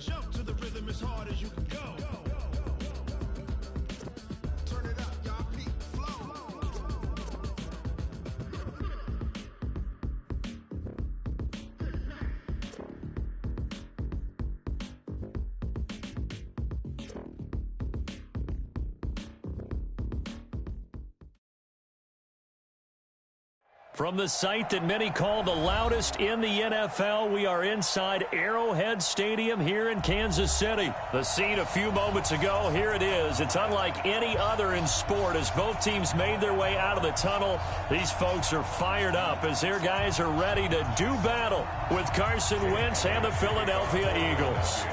Jump to the rhythm as hard as you can go. Turn it up, y'all. Peak flow. From the site that many call the loudest in the NFL, we are inside Arrowhead Stadium here in Kansas City. The scene a few moments ago, here it is. It's unlike any other in sport as both teams made their way out of the tunnel. These folks are fired up as their guys are ready to do battle with Carson Wentz and the Philadelphia Eagles.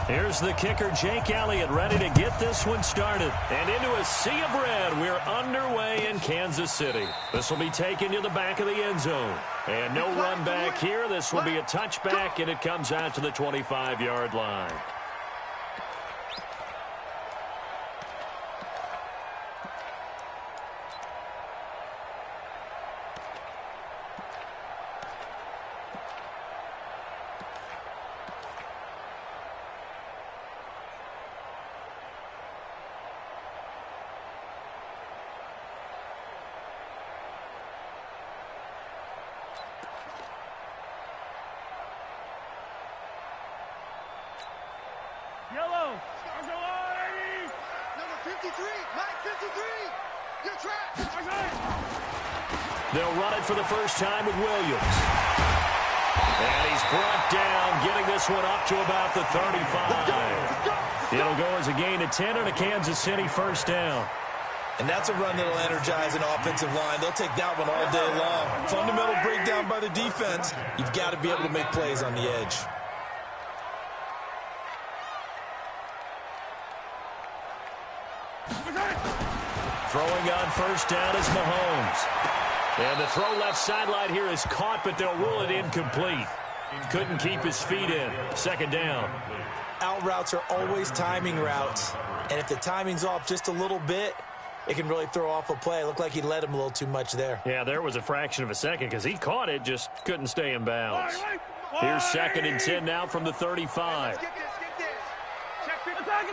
Here's the kicker, Jake Elliott, ready to get this one started. And into a sea of red, we're underway in Kansas City. This will be taken to the back of the end zone. And no run back here. This will be a touchback, and it comes out to the 25-yard line. Yellow. Number 53. Mike 53. You're trapped. They'll run it for the first time with Williams. And he's brought down, getting this one up to about the 35. It'll go as a gain of 10 and a Kansas City first down. And that's a run that'll energize an offensive line. They'll take that one all day long. Fundamental breakdown by the defense. You've got to be able to make plays on the edge. Throwing on first down is Mahomes. And the throw left sideline here is caught, but they'll rule it incomplete. Couldn't keep his feet in. Second down. Out routes are always timing routes. And if the timing's off just a little bit, it can really throw off a play. It looked like he led him a little too much there. Yeah, there was a fraction of a second because he caught it, just couldn't stay in bounds. Here's second and 10 now from the 35. Get this. Check. Attack.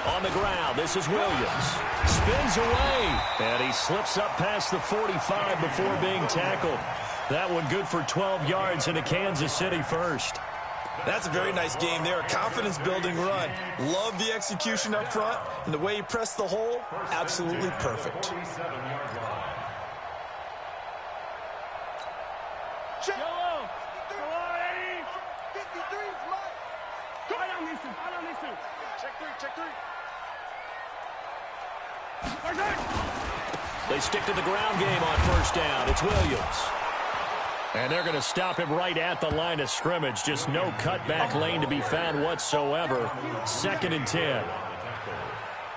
On the ground, this is Williams. Spins away, and he slips up past the 45 before being tackled. That one good for 12 yards into Kansas City first. That's a very nice game there. A confidence-building run. Love the execution up front, and the way he pressed the hole, absolutely perfect. Yellow. Go on, Eddie. 53, Mike. Right on these two. Check three. They stick to the ground game on first down. It's Williams. And they're going to stop him right at the line of scrimmage. Just no cutback lane to be found whatsoever. Second and 10.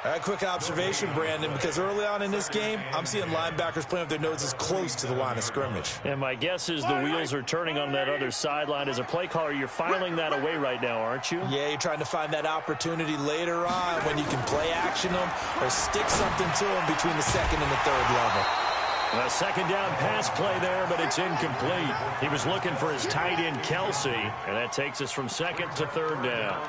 All right, quick observation, Brandon, because early on in this game, I'm seeing linebackers playing with their noses close to the line of scrimmage. And my guess is the wheels are turning on that other sideline. As a play caller, you're filing that away right now, aren't you? Yeah, you're trying to find that opportunity later on when you can play action them or stick something to them between the second and the third level. A second down pass play there, but it's incomplete. He was looking for his tight end, Kelsey, and that takes us from second to third down.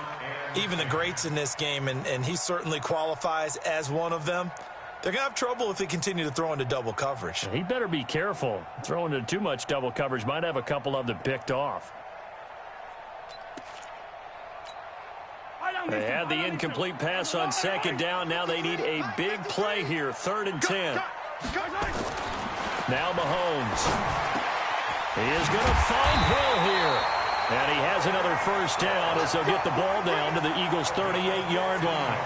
Even the greats in this game, and he certainly qualifies as one of them, they're going to have trouble if they continue to throw into double coverage. He better be careful. Throwing into too much double coverage might have a couple of them picked off. They had the incomplete pass on second down. Now they need a big play here. Third and 10. Now Mahomes. He is going to find Hill here. And he has another first down as they'll get the ball down to the Eagles' 38-yard line.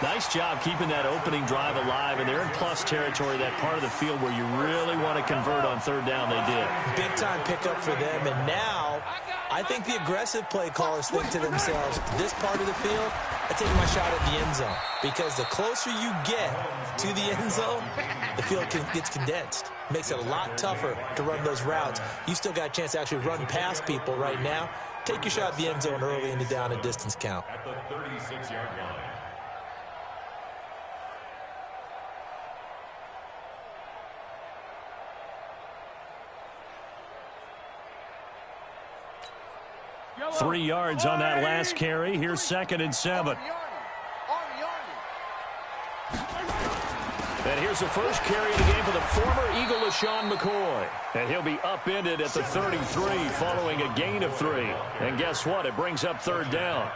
Nice job keeping that opening drive alive, and they're in plus territory, that part of the field where you really want to convert on third down. They did. Big-time pickup for them, and now I think the aggressive play callers think to themselves, this part of the field, I'm taking my shot at the end zone, because the closer you get to the end zone, the field gets condensed. Makes it a lot tougher to run those routes. You still got a chance to actually run past people right now. take your shot at the end zone early in the down and distance count. At the 36-yard line. Yellow. 3 yards on that last carry. Here's 2nd and 7. And here's the first carry of the game for the former Eagle, LaShawn McCoy. And he'll be upended at the 33 following a gain of 3. And guess what? It brings up 3rd down.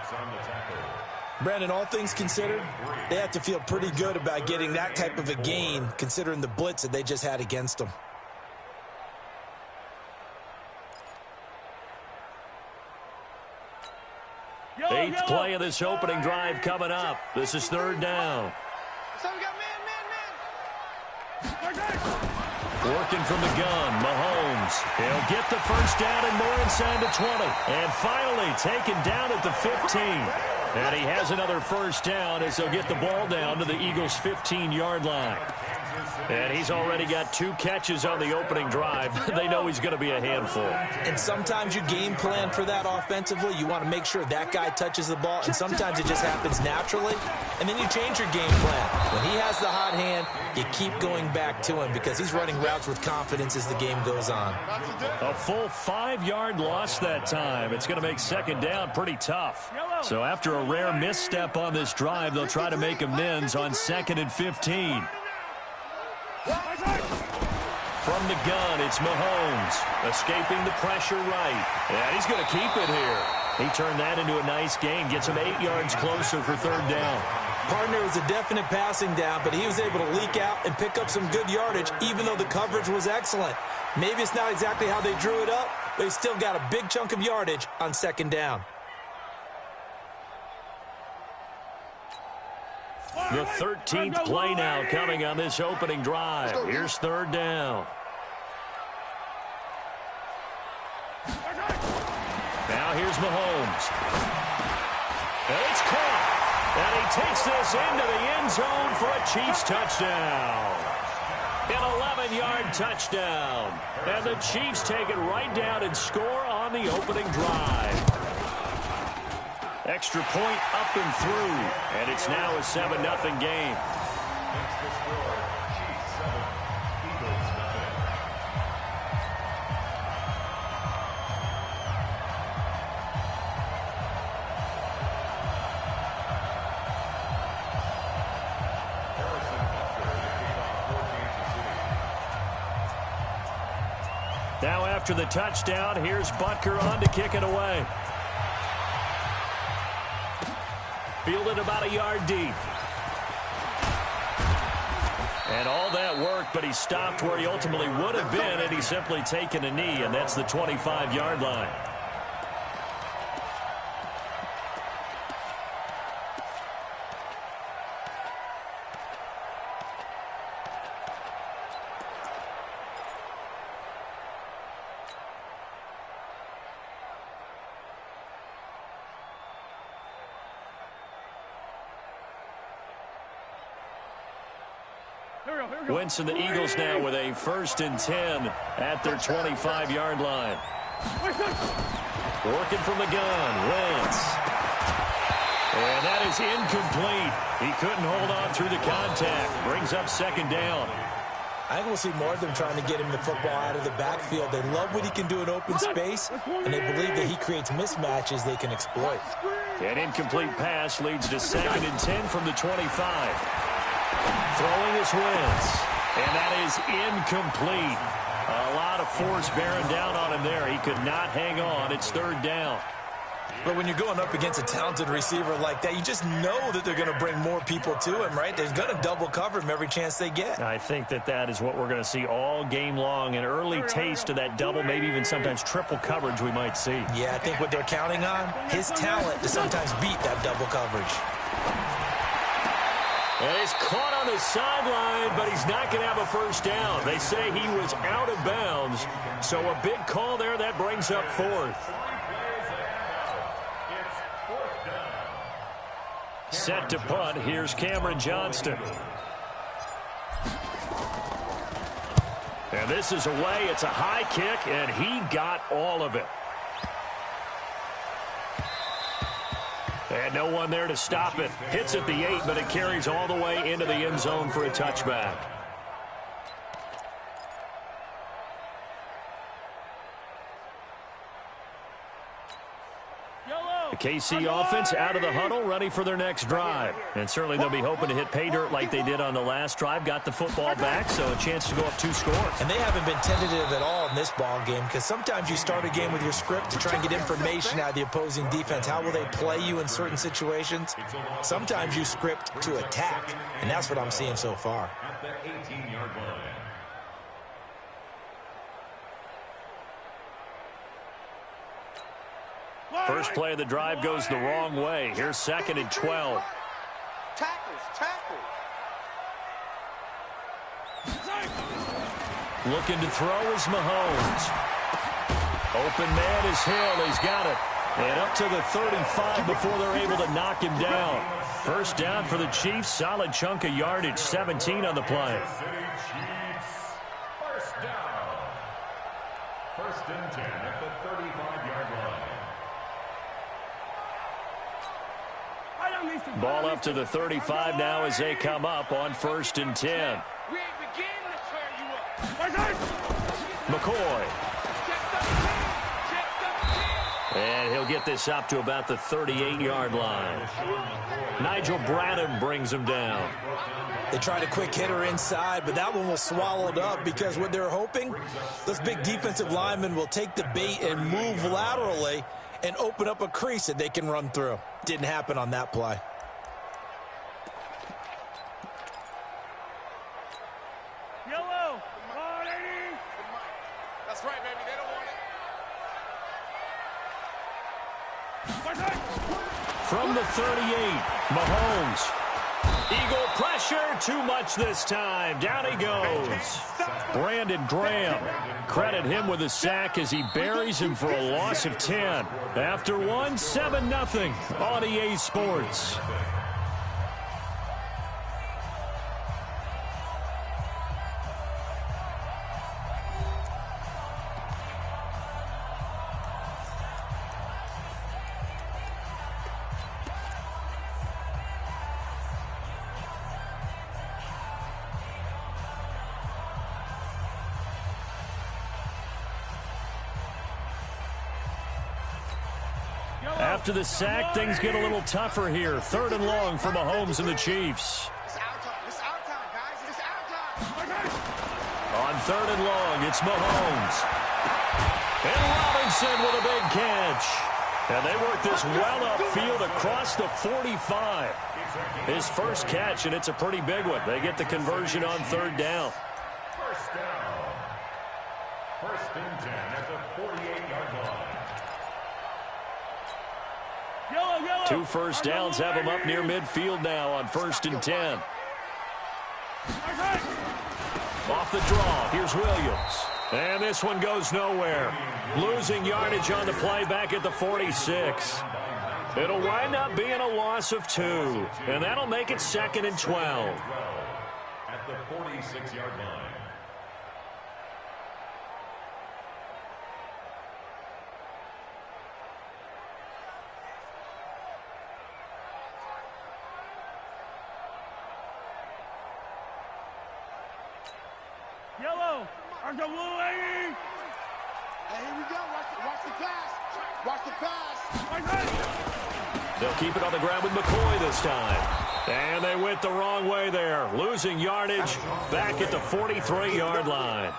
Brandon, all things considered, they have to feel pretty good about getting that type of a gain considering the blitz that they just had against them. Eighth play of this opening drive coming up. This is 3rd down. Working from the gun, Mahomes. He'll get the first down and more inside the 20. And finally taken down at the 15. And he has another first down as they'll get the ball down to the Eagles' 15-yard line. And he's already got 2 catches on the opening drive. They know he's going to be a handful. And sometimes you game plan for that offensively. You want to make sure that guy touches the ball. And sometimes it just happens naturally. And then you change your game plan. When he has the hot hand, you keep going back to him because he's running routes with confidence as the game goes on. A full 5-yard loss that time. It's going to make 2nd down pretty tough. So after a rare misstep on this drive, they'll try to make amends on 2nd and 15. From the gun, it's Mahomes. Escaping the pressure right. And he's going to keep it here. He turned that into a nice gain. Gets him 8 yards closer for 3rd down. Partner was a definite passing down, but he was able to leak out and pick up some good yardage, even though the coverage was excellent. Maybe it's not exactly how they drew it up, but he still got a big chunk of yardage on 2nd down. The 13th play now coming on this opening drive. Here's 3rd down. Now here's Mahomes. And it's caught. And he takes this into the end zone for a Chiefs touchdown. An 11-yard touchdown. And the Chiefs take it right down and score on the opening drive. Extra point up and through. And it's now a 7-0 game. Now after the touchdown, here's Butker on to kick it away. Fielded about a yard deep. And all that work, but he stopped where he ultimately would have been, and he's simply taken a knee, and that's the 25-yard line. Wentz and the Eagles now with a 1st and 10 at their 25-yard line. Working from the gun, Wentz. And that is incomplete. He couldn't hold on through the contact. Brings up 2nd down. I think we'll see more of them trying to get him the football out of the backfield. They love what he can do in open space, and they believe that he creates mismatches they can exploit. An incomplete pass leads to 2nd and 10 from the 25. Throwing is Wentz. And that is incomplete. A lot of force bearing down on him there. He could not hang on. It's 3rd down. But when you're going up against a talented receiver like that, you just know that they're going to bring more people to him, right? They're going to double cover him every chance they get. I think that is what we're going to see all game long. An early taste of that double, maybe even sometimes triple coverage we might see. Yeah, I think what they're counting on, his talent to sometimes beat that double coverage. And he's caught on the sideline, but he's not going to have a first down. They say he was out of bounds. So a big call there. That brings up 4th. Set to punt. Here's Cameron Johnston. And this is away. It's a high kick, and he got all of it. And no one there to stop it. Hits at the 8, but it carries all the way into the end zone for a touchback. The KC offense out of the huddle, ready for their next drive. And certainly they'll be hoping to hit pay dirt like they did on the last drive. Got the football back, so a chance to go up 2 scores. And they haven't been tentative at all in this ball game, because sometimes you start a game with your script to try and get information out of the opposing defense. How will they play you in certain situations? Sometimes you script to attack, and that's what I'm seeing so far. At the 18-yard line. First play of the drive goes the wrong way. Here's 2nd and 12. Tackles. Looking to throw is Mahomes. Open man is Hill. He's got it. And up to the 35 before they're able to knock him down. First down for the Chiefs. Solid chunk of yardage. 17 on the play. First down. 1st and 10 at the 35-yard line. Ball up to the 35 now as they come up on 1st and 10. McCoy. And he'll get this up to about the 38-yard line. Nigel Bradham brings him down. They tried a quick hitter inside, but that one was swallowed up because what they're hoping, those big defensive linemen will take the bait and move laterally and open up a crease that they can run through. Didn't happen on that play. Yellow. That's right, baby. They don't want it. From the 38, Mahomes. Eagle pressure, too much this time. Down he goes. Brandon Graham. Credit him with a sack as he buries him for a loss of 10. After one, 7-0 on EA Sports. After the sack, things get a little tougher here. 3rd and long for Mahomes and the Chiefs. It's our time, guys. It's our time. On 3rd and long, it's Mahomes. And Robinson with a big catch. And they work this well upfield across the 45. His first catch, and it's a pretty big one. They get the conversion on 3rd down. First down. 1st and 10 at the 48-yard line. 2 first downs have them up near midfield now on 1st and 10. Off the draw, here's Williams. And this one goes nowhere. Losing yardage on the play back at the 46. It'll wind up being a loss of 2. And that'll make it 2nd and 12. At the 46-yard line. Yellow. There's the blue lady. Hey, here we go. Watch the pass. Watch the pass. They'll keep it on the ground with McCoy this time. And they went the wrong way there. Losing yardage back at the 43-yard line.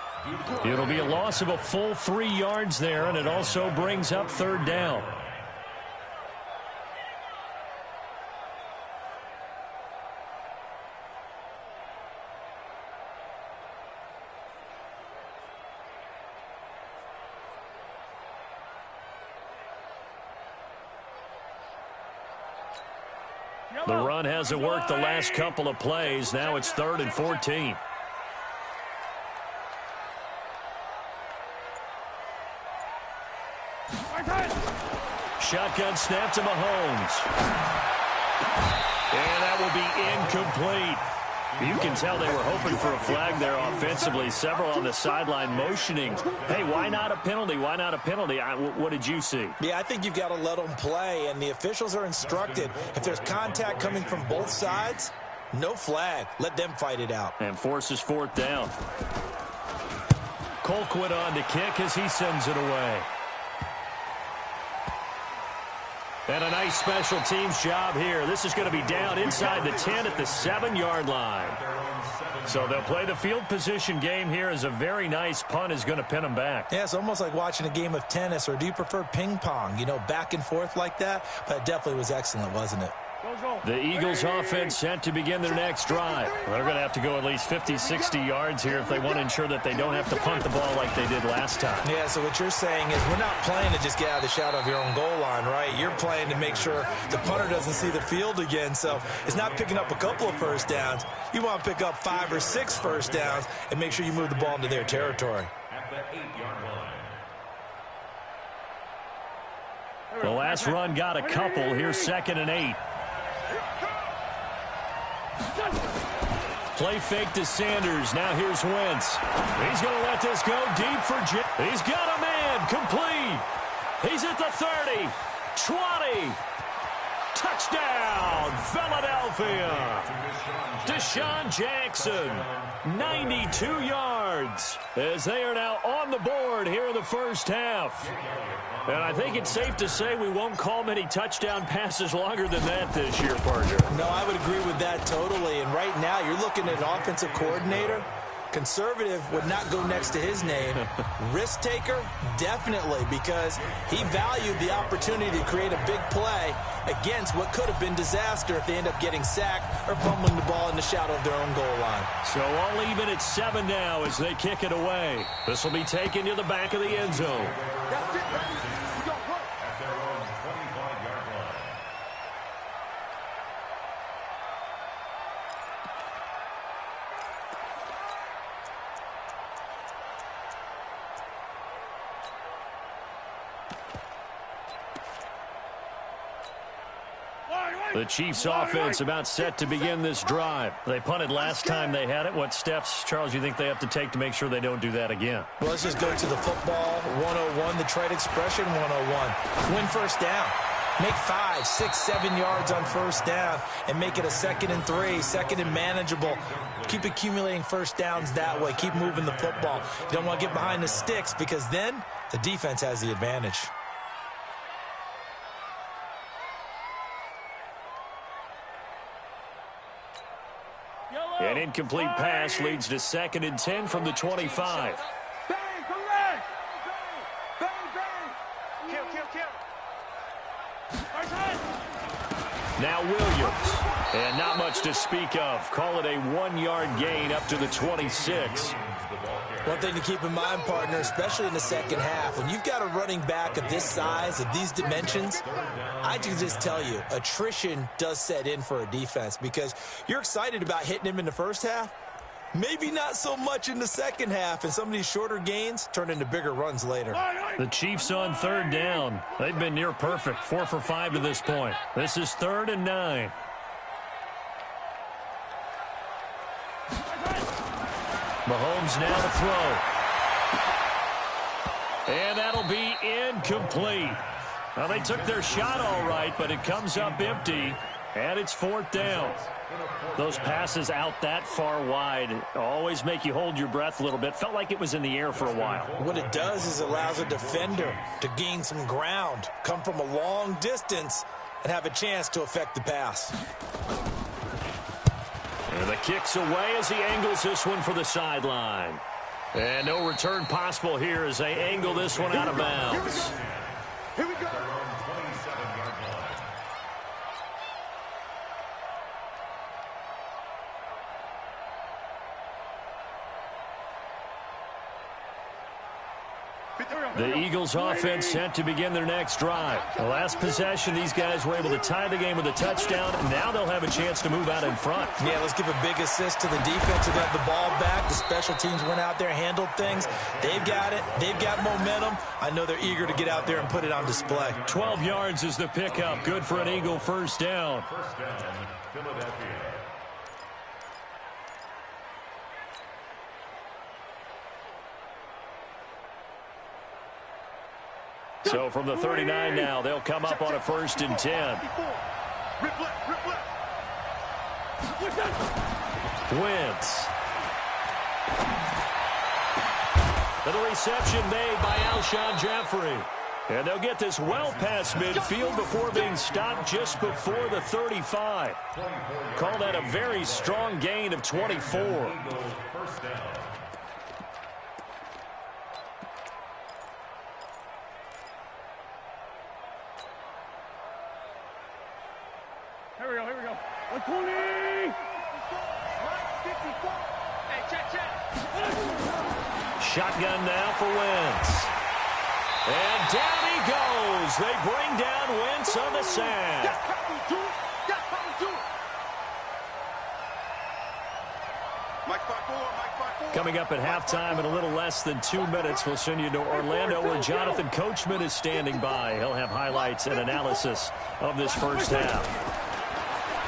It'll be a loss of a full 3 yards there, and it also brings up 3rd down. The run hasn't worked the last couple of plays. Now it's 3rd and 14. Shotgun snap to Mahomes. And that will be incomplete. You can tell they were hoping for a flag there offensively. Several on the sideline motioning, hey, why not a penalty? Why not a penalty? What did you see? Yeah, I think you've got to let them play, and the officials are instructed. If there's contact coming from both sides, no flag. Let them fight it out. And forces fourth down. Colquitt on to kick as he sends it away. And a nice special teams job here. This is going to be down inside the 10 at the 7-yard line. So they'll play the field position game here as a very nice punt is going to pin them back. Yeah, it's almost like watching a game of tennis, or do you prefer ping pong? You know, back and forth like that? But it definitely was excellent, wasn't it? The Eagles offense set to begin their next drive. They're going to have to go at least 50, 60 yards here if they want to ensure that they don't have to punt the ball like they did last time. Yeah, so what you're saying is we're not playing to just get out of the shadow of your own goal line, right? You're playing to make sure the punter doesn't see the field again. So it's not picking up a couple of first downs. You want to pick up 5 or 6 first downs and make sure you move the ball into their territory. At the 8-yard line. The last run got a couple. Here's 2nd and 8. Play fake to Sanders. Now here's Wentz. He's going to let this go deep for Jim. He's got a man. Complete. He's at the 30. 20. Touchdown, Philadelphia. Deshaun Jackson, 92 yards, as they are now on the board here in the first half. And I think it's safe to say we won't call many touchdown passes longer than that this year, partner. No, I would agree with that totally. And right now, you're looking at an offensive coordinator. Conservative would not go next to his name. Risk taker, definitely, because he valued the opportunity to create a big play against what could have been disaster if they end up getting sacked or fumbling the ball in the shadow of their own goal line. So all even at 7 now as they kick it away. This will be taken to the back of the end zone. That's it, baby. We got work. At their own 25-yard line. The Chiefs offense about set to begin this drive. They punted last time they had it. What steps, Charles, you think they have to take to make sure they don't do that again? Well, let's just go to the football 101, the trade expression 101. Win first down. Make 5, 6, 7 yards on first down and make it a 2nd and 3, 2nd and manageable. Keep accumulating first downs that way. Keep moving the football. You don't want to get behind the sticks because then the defense has the advantage. An incomplete pass leads to 2nd and 10 from the 25. Bang, correct! Bang, bang! Kill, kill, kill! First hit! Now Williams. And not much to speak of. Call it a 1-yard gain up to the 26. One thing to keep in mind, partner, especially in the second half, when you've got a running back of this size, of these dimensions, I can just tell you, attrition does set in for a defense because you're excited about hitting him in the first half, maybe not so much in the second half, and some of these shorter gains turn into bigger runs later. The Chiefs on 3rd down. They've been near perfect, 4 for 5 to this point. This is 3rd and 9. Mahomes now to throw. And that'll be incomplete. Well, they took their shot all right, but it comes up empty, and it's 4th down. Those passes out that far wide always make you hold your breath a little bit. Felt like it was in the air for a while. What it does is allows a defender to gain some ground, come from a long distance, and have a chance to affect the pass. And the kick's away as he angles this one for the sideline. And no return possible here as they angle this one out of bounds. Here we go. The Eagles offense set to begin their next drive. The last possession, these guys were able to tie the game with a touchdown. Now they'll have a chance to move out in front. Yeah, let's give a big assist to the defense who got the ball back. The special teams went out there, handled things. They've got it. They've got momentum. I know they're eager to get out there and put it on display. 12 yards is the pickup. Good for an Eagle first down. First down, Philadelphia. So from the 39 now, they'll come up on a 1st and 10. Rip left, rip left. Wentz. And the reception made by Alshon Jeffrey. And they'll get this well past midfield before being stopped just before the 35. Call that a very strong gain of 24. First down. Here we go, here we go. 120! Hey, check. Shotgun now for Wentz. And down he goes. They bring down Wentz on the sack. That's how we do it. That's how we do it. Mike 5-4. Coming up at halftime in a little less than 2 minutes, we'll send you to Orlando where Jonathan Coachman is standing by. He'll have highlights and analysis of this first half.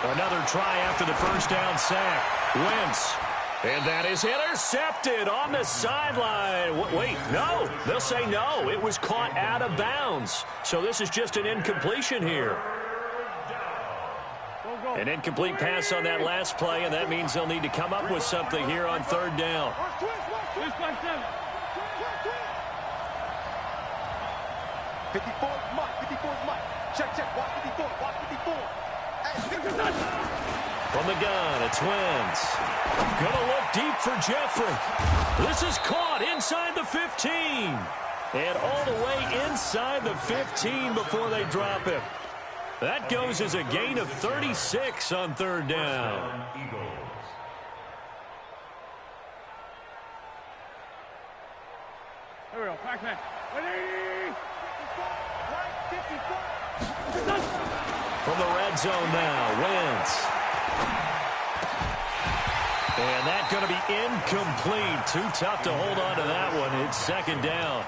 Another try after the first down sack. Wentz. And that is intercepted on the sideline. Wait, no. They'll say no. It was caught out of bounds. So this is just an incompletion here. An incomplete pass on that last play, and that means they'll need to come up with something here on 3rd down. Twist by 7. 54 is Mike. 54 is Mike. Check. Watch 54. Watch 54. Hey, From the gun, it's Wentz. Gonna look deep for Jeffrey. This is caught inside the 15. And all the way inside the 15 before they drop him. That goes as a gain of 36 on 3rd down. Here we go, back. 180! From the red zone now, Wentz. And that's going to be incomplete. Too tough to hold on to that one. It's 2nd down.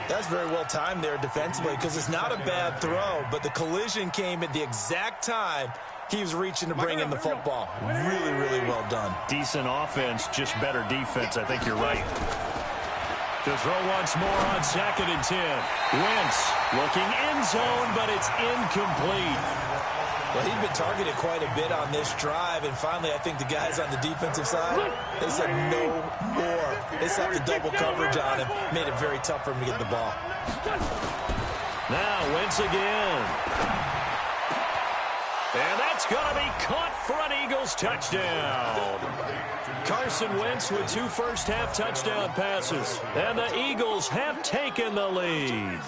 That's very well timed there defensively because it's not a bad throw, but the collision came at the exact time he was reaching to bring in the football. Really, really well done. Decent offense, just better defense. I think you're right. To throw once more on 2nd and 10. Wentz looking end zone, but it's incomplete. Well, he'd been targeted quite a bit on this drive, and finally I think the guys on the defensive side, they said no more. They set the double coverage on him, made it very tough for him to get the ball. Now Wentz again. And that's going to be caught for an Eagles touchdown. Carson Wentz with 2 first-half touchdown passes. And the Eagles have taken the lead.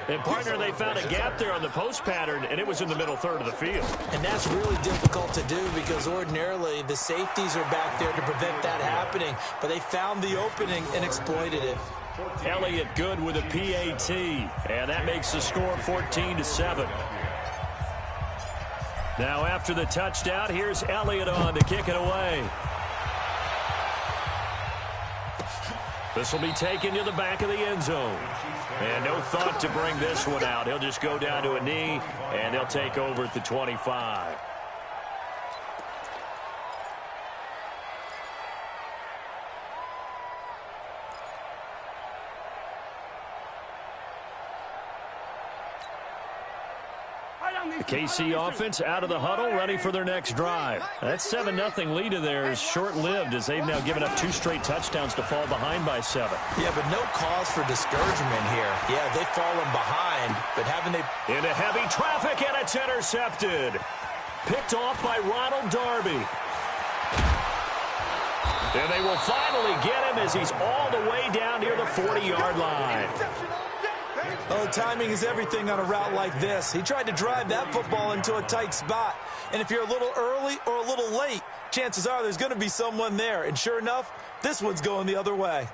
And, partner, they found a gap there on the post pattern, and it was in the middle third of the field. And that's really difficult to do because ordinarily the safeties are back there to prevent that happening. But they found the opening and exploited it. Elliott good with a PAT. And that makes the score 14-7. Now after the touchdown, here's Elliott on to kick it away. This will be taken to the back of the end zone. And no thought to bring this one out. He'll just go down to a knee, and they'll take over at the 25. The KC offense out of the huddle, ready for their next drive. That 7-0 lead of theirs short-lived as they've now given up 2 straight touchdowns to fall behind by 7. Yeah, but no cause for discouragement here. Yeah, they've fallen behind, but haven't they... Into heavy traffic, and it's intercepted. Picked off by Ronald Darby. And they will finally get him as he's all the way down near the 40-yard line. Oh, timing is everything on a route like this. He tried to drive that football into a tight spot. And if you're a little early or a little late, chances are there's going to be someone there. And sure enough, this one's going the other way.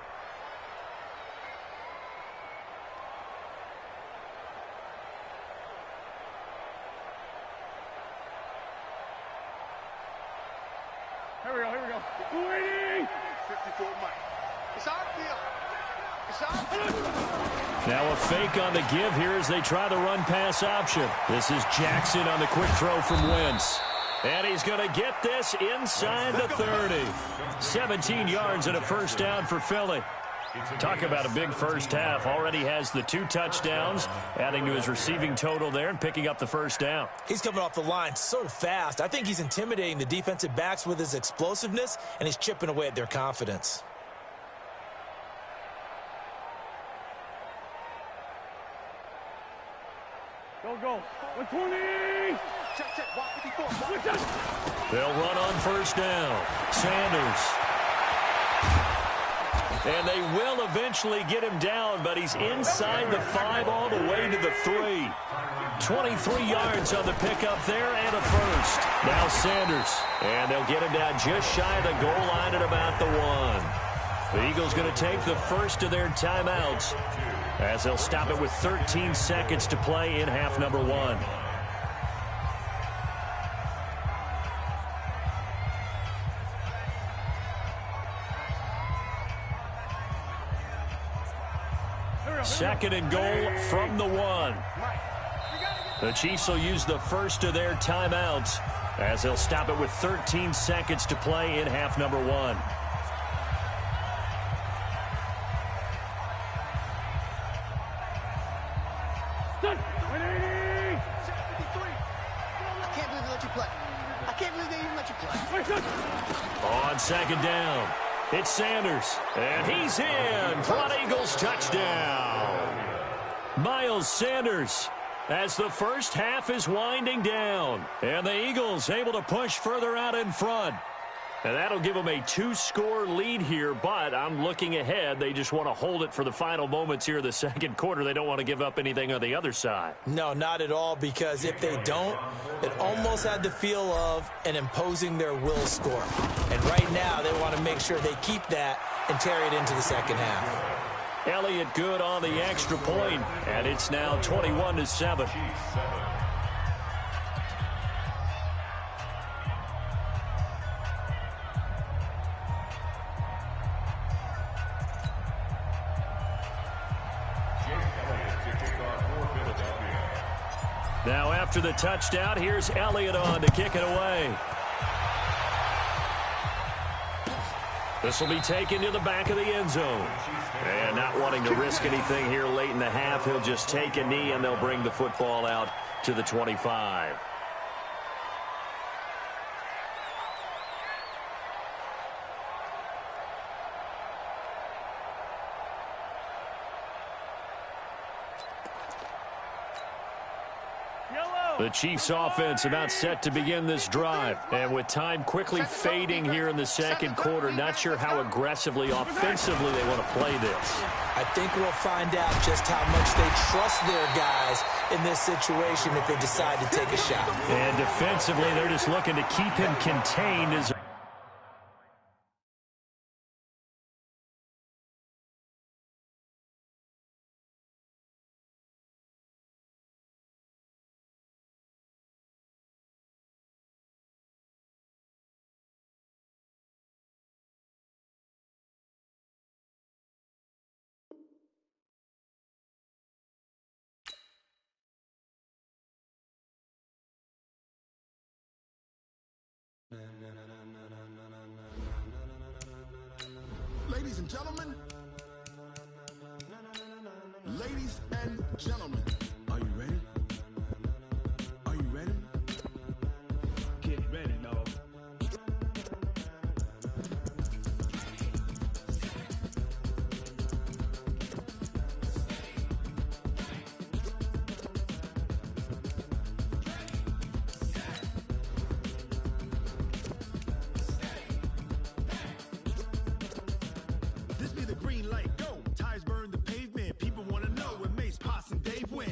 Here we go. 280! 54 Mike. It's our field. It's our field. Now a fake on the give here as they try the run-pass option. This is Jackson on the quick throw from Wentz. And he's going to get this inside the 30. 17 yards and a first down for Philly. Talk about a big first half. Already has the 2 touchdowns, adding to his receiving total there and picking up the first down. He's coming off the line so fast. I think he's intimidating the defensive backs with his explosiveness, and he's chipping away at their confidence. Go. 120. Check. Watch 54. They'll run on first down. Sanders. And they will eventually get him down, but he's inside the 5 all the way to the 3. 23 yards on the pickup there and a first. Now Sanders. And they'll get him down just shy of the goal line at about the 1. The Eagles going to take the first of their timeouts as they'll stop it with 13 seconds to play in half number 1. Second and goal from the 1. The Chiefs will use the first of their timeouts as they'll stop it with 13 seconds to play in half number 1. On second down, it's Sanders, and he's in for an Eagles touchdown. Miles Sanders as the first half is winding down, and the Eagles able to push further out in front. And that'll give them a 2-score lead here, but I'm looking ahead. They just want to hold it for the final moments here in the second quarter. They don't want to give up anything on the other side. No, not at all, because if they don't, it almost had the feel of an imposing their will score. And right now, they want to make sure they keep that and carry it into the second half. Elliott good on the extra point, and it's now 21-7. Now after the touchdown, here's Elliott on to kick it away. This will be taken to the back of the end zone. And not wanting to risk anything here late in the half, he'll just take a knee and they'll bring the football out to the 25. The Chiefs offense about set to begin this drive. And with time quickly fading here in the second quarter, not sure how aggressively, offensively they want to play this. I think we'll find out just how much they trust their guys in this situation if they decide to take a shot. And defensively, they're just looking to keep him contained as Ladies and gentlemen, are you ready? Are you ready? Get ready, dog. This be the green light, go. Tires burn the pavement. People want to know when Mace, Potts, and Dave win.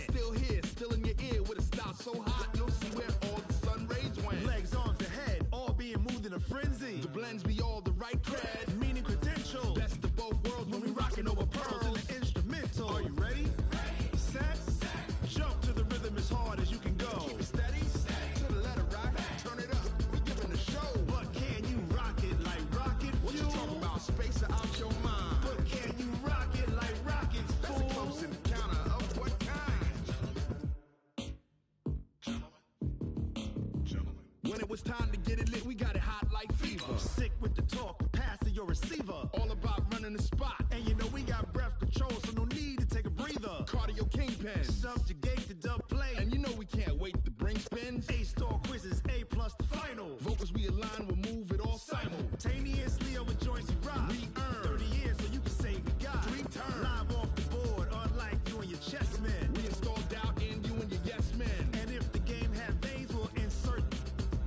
it's time to get it lit. We got it hot like fever. Sick with the talk, pass to your receiver. All about running the spot. And you know we got breath control, so no need to take a breather. Cardio kingpin. Subjugate the dub play. And you know we can't wait to bring spins. A-star quizzes, A+ the final. Vocals we align, we'll move it all Simultaneously over joints we rock. We earn 30 years so you can say we got 3 turns. Live off the board, unlike you and your chess men. We install doubt in you and your yes men. And if the game had veins, we'll insert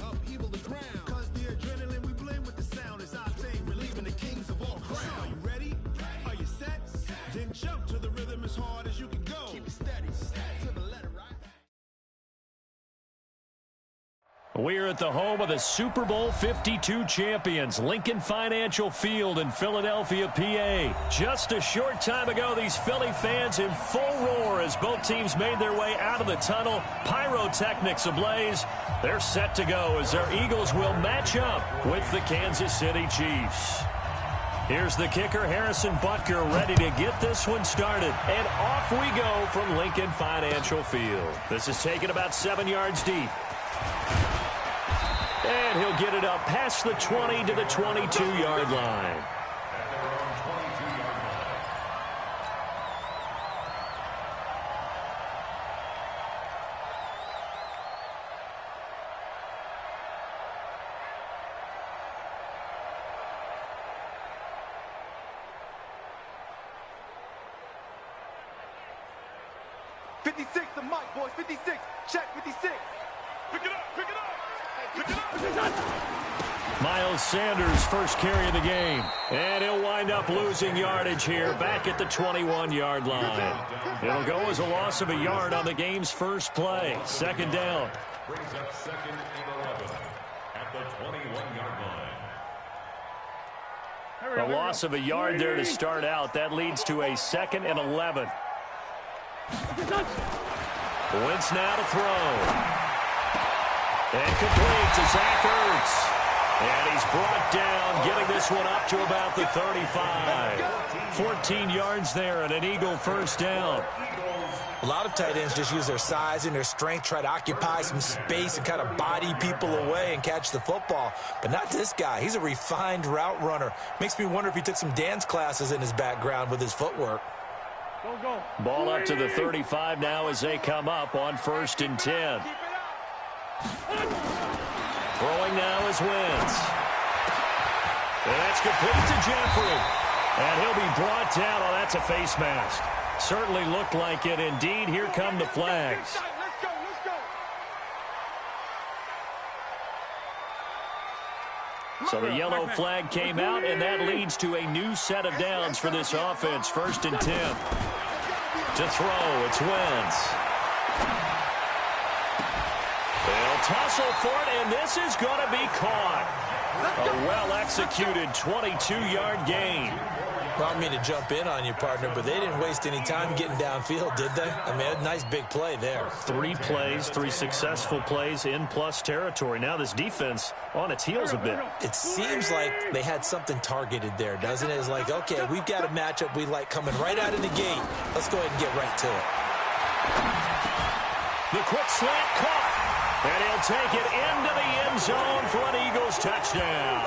Upheaval the ground. Cause the adrenaline we blend with the sound is our thing. Relieving the kings of all So are crowns. you ready? Are you set? Then jump to the rhythm as hard as you can go. Keep it steady. To the letter, right? We're at the home of the Super Bowl 52 champions, Lincoln Financial Field in Philadelphia, PA. Just a short time ago, these Philly fans in full roar as both teams made their way out of the tunnel. Pyrotechnics ablaze. They're set to go as their Eagles will match up with the Kansas City Chiefs. Here's the kicker, Harrison Butker, ready to get this one started. And off we go from Lincoln Financial Field. This is taken about 7 yards deep. And he'll get it up past the 20 to the 22-yard line. The mic, boys. 56. Check 56. Pick it up. Pick it up. Pick it up. Pick it up. Miles Sanders first carry of the game. And he'll wind up losing yardage here back at the 21-yard line. It'll go as a loss of a yard on the game's first play. Second down. Brings up 2nd and 11 at the 21-yard line. A loss of a yard there to start out. That leads to a 2nd and 11. Wentz now to throw. And complete to Zach Ertz. And he's brought down, getting this one up to about the 35. 14 yards there and an Eagle first down. A lot of tight ends just use their size and their strength, try to occupy some space and kind of body people away and catch the football. But not this guy. He's a refined route runner. Makes me wonder if he took some dance classes in his background with his footwork. Go. Ball up to the 35 now as they come up on 1st and 10. Throwing now is Wentz. And that's complete to Jeffrey. And he'll be brought down. Oh, that's a face mask. Certainly looked like it. Indeed, here come the flags. Let's go. So the yellow flag came out, and that leads to a new set of downs for this offense. 1st and 10. To throw, it's Wentz. They'll tussle for it, and this is going to be caught. A well-executed 22-yard gain. Well, I don't mean to jump in on you, partner, but they didn't waste any time getting downfield, did they? I mean, a nice big play there. 3 plays, 3 successful plays in plus territory. Now this defense on its heels a bit. It seems like they had something targeted there, doesn't it? It's like, okay, we've got a matchup we like coming right out of the gate. Let's go ahead and get right to it. The quick slant caught. And he'll take it into the end zone for an Eagles touchdown.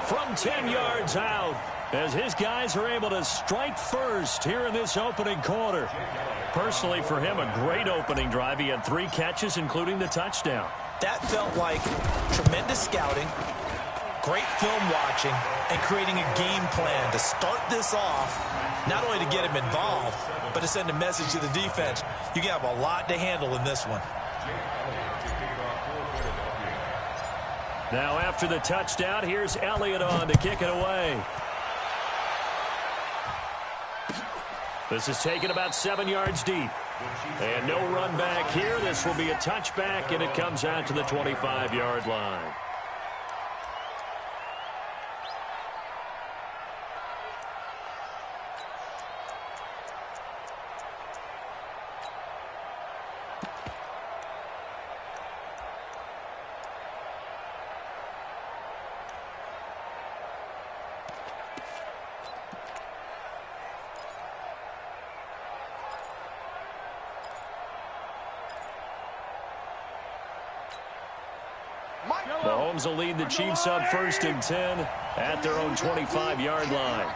From 10 yards out, as his guys are able to strike first here in this opening quarter. Personally, for him, a great opening drive. He had 3 catches, including the touchdown. That felt like tremendous scouting, great film watching, and creating a game plan to start this off, not only to get him involved, but to send a message to the defense. You have a lot to handle in this one. Now after the touchdown, here's Elliott on to kick it away. This is taken about 7 yards deep. And no run back here. This will be a touchback, and it comes out to the 25-yard line. Mahomes will lead the Chiefs up 1st and 10 at their own 25-yard line.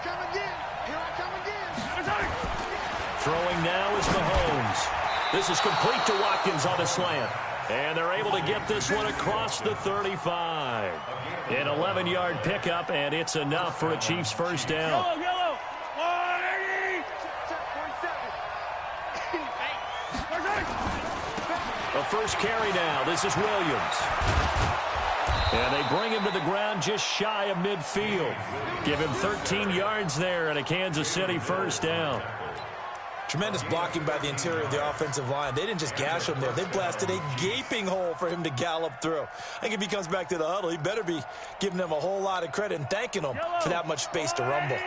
Throwing now is Mahomes. This is complete to Watkins on a slant. And they're able to get this one across the 35. An 11-yard pickup, and it's enough for a Chiefs first down. The first carry now. This is Williams. And they bring him to the ground just shy of midfield. Give him 13 yards there and a Kansas City first down. Tremendous blocking by the interior of the offensive line. They didn't just gash him there. They blasted a gaping hole for him to gallop through. I think if he comes back to the huddle, he better be giving them a whole lot of credit and thanking them for that much space to rumble.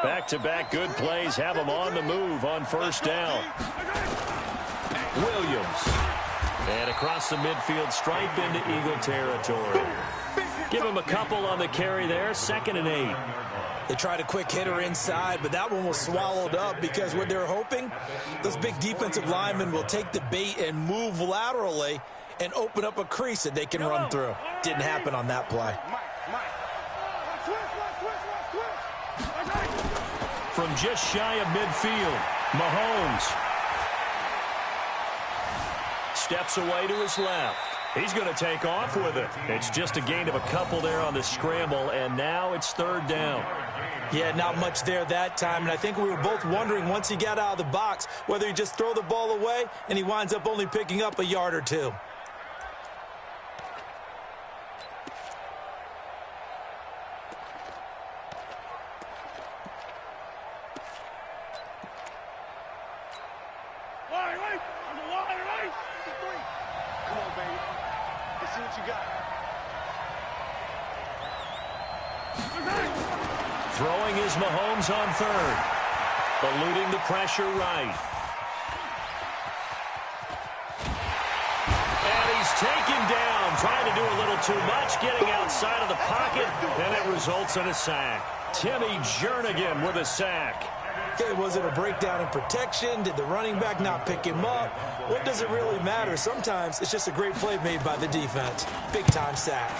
Back-to-back good plays have him on the move on first down. Williams. And across the midfield stripe into Eagle territory. Give him a couple on the carry there. 2nd and 8. They tried a quick hitter inside, but that one was swallowed up because what they're hoping, those big defensive linemen will take the bait and move laterally and open up a crease that they can run through. Didn't happen on that play. From just shy of midfield, Mahomes steps away to his left. He's going to take off with it. It's just a gain of a couple there on the scramble, and now it's 3rd down. Yeah, not much there that time, and I think we were both wondering once he got out of the box whether he just throw the ball away and he winds up only picking up a yard or two. Come on, baby. Let's see what you got. Throwing is Mahomes on 3rd. Eluding the pressure right. And he's taken down. Trying to do a little too much. Getting outside of the pocket. And it results in a sack. Timmy Jernigan with a sack. Okay, was it a breakdown in protection? Did the running back not pick him up? What does it really matter? Sometimes it's just a great play made by the defense. Big-time sack.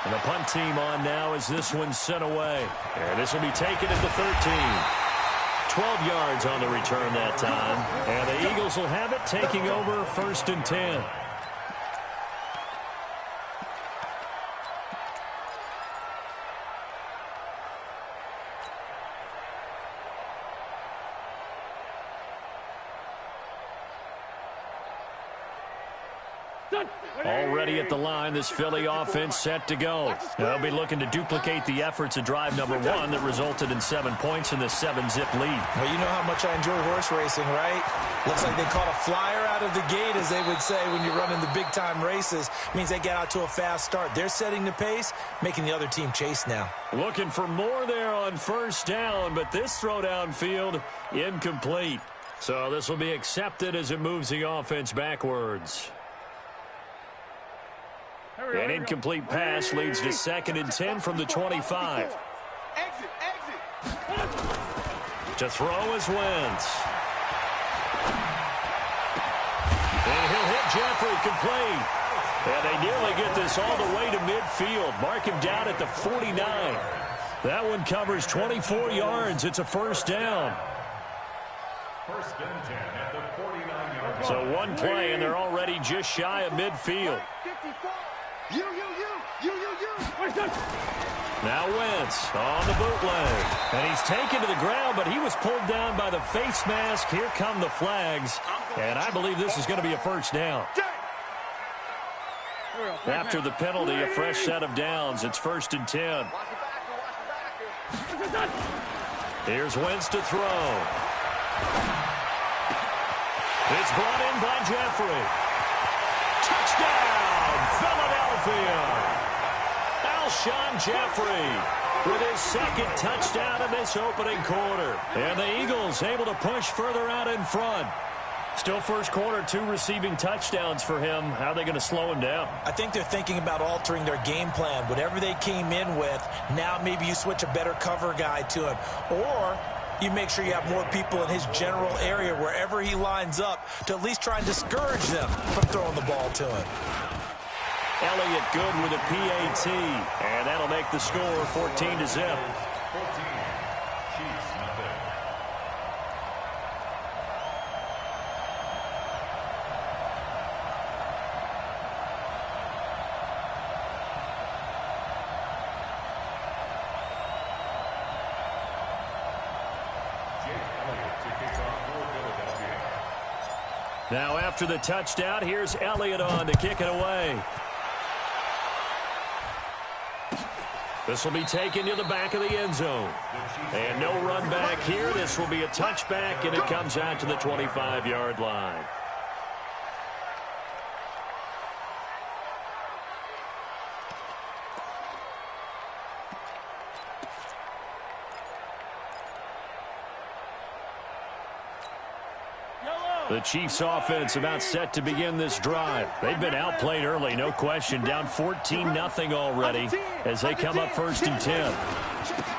And the punt team on now as this one's sent away. And this will be taken at the 13. 12 yards on the return that time. And the Eagles will have it, taking over 1st and 10. Already at the line, this Philly offense set to go. They'll be looking to duplicate the efforts of drive number 1 that resulted in 7 points in the 7-zip lead. Well, you know how much I enjoy horse racing, right? Looks like they caught a flyer out of the gate, as they would say when you're running the big-time races. Means they get out to a fast start. They're setting the pace, making the other team chase now. Looking for more there on first down, but this throw downfield incomplete. So this will be accepted as it moves the offense backwards. An incomplete pass leads to 2nd and 10 from the 25. Exit. To throw is Wentz. And he'll hit Jeffrey complete. And they nearly get this all the way to midfield. Mark him down at the 49. That one covers 24 yards. It's a first down. 1st and 10 at the 49-yard line. So one play, and they're already just shy of midfield. You. Now Wentz on the bootleg. And he's taken to the ground, but he was pulled down by the face mask. Here come the flags. And I believe this is going to be a first down. After the penalty, a fresh set of downs. It's 1st and 10. Here's Wentz to throw. It's brought in by Jeffrey. Touchdown, Philadelphia. Alshon Jeffrey with his 2nd touchdown in this opening quarter. And the Eagles able to push further out in front. Still first quarter, 2 receiving touchdowns for him. How are they going to slow him down? I think they're thinking about altering their game plan. Whatever they came in with, now maybe you switch a better cover guy to him. Or you make sure you have more people in his general area wherever he lines up to at least try and discourage them from throwing the ball to him. Elliott good with a PAT. And that'll make the score 14-0. 14. Chiefs nothing. Now after the touchdown, here's Elliott on to kick it away. This will be taken to the back of the end zone. And no run back here. This will be a touchback, and it comes out to the 25-yard line. The Chiefs offense about set to begin this drive. They've been outplayed early, no question. Down 14-0 already as they come up 1st and 10.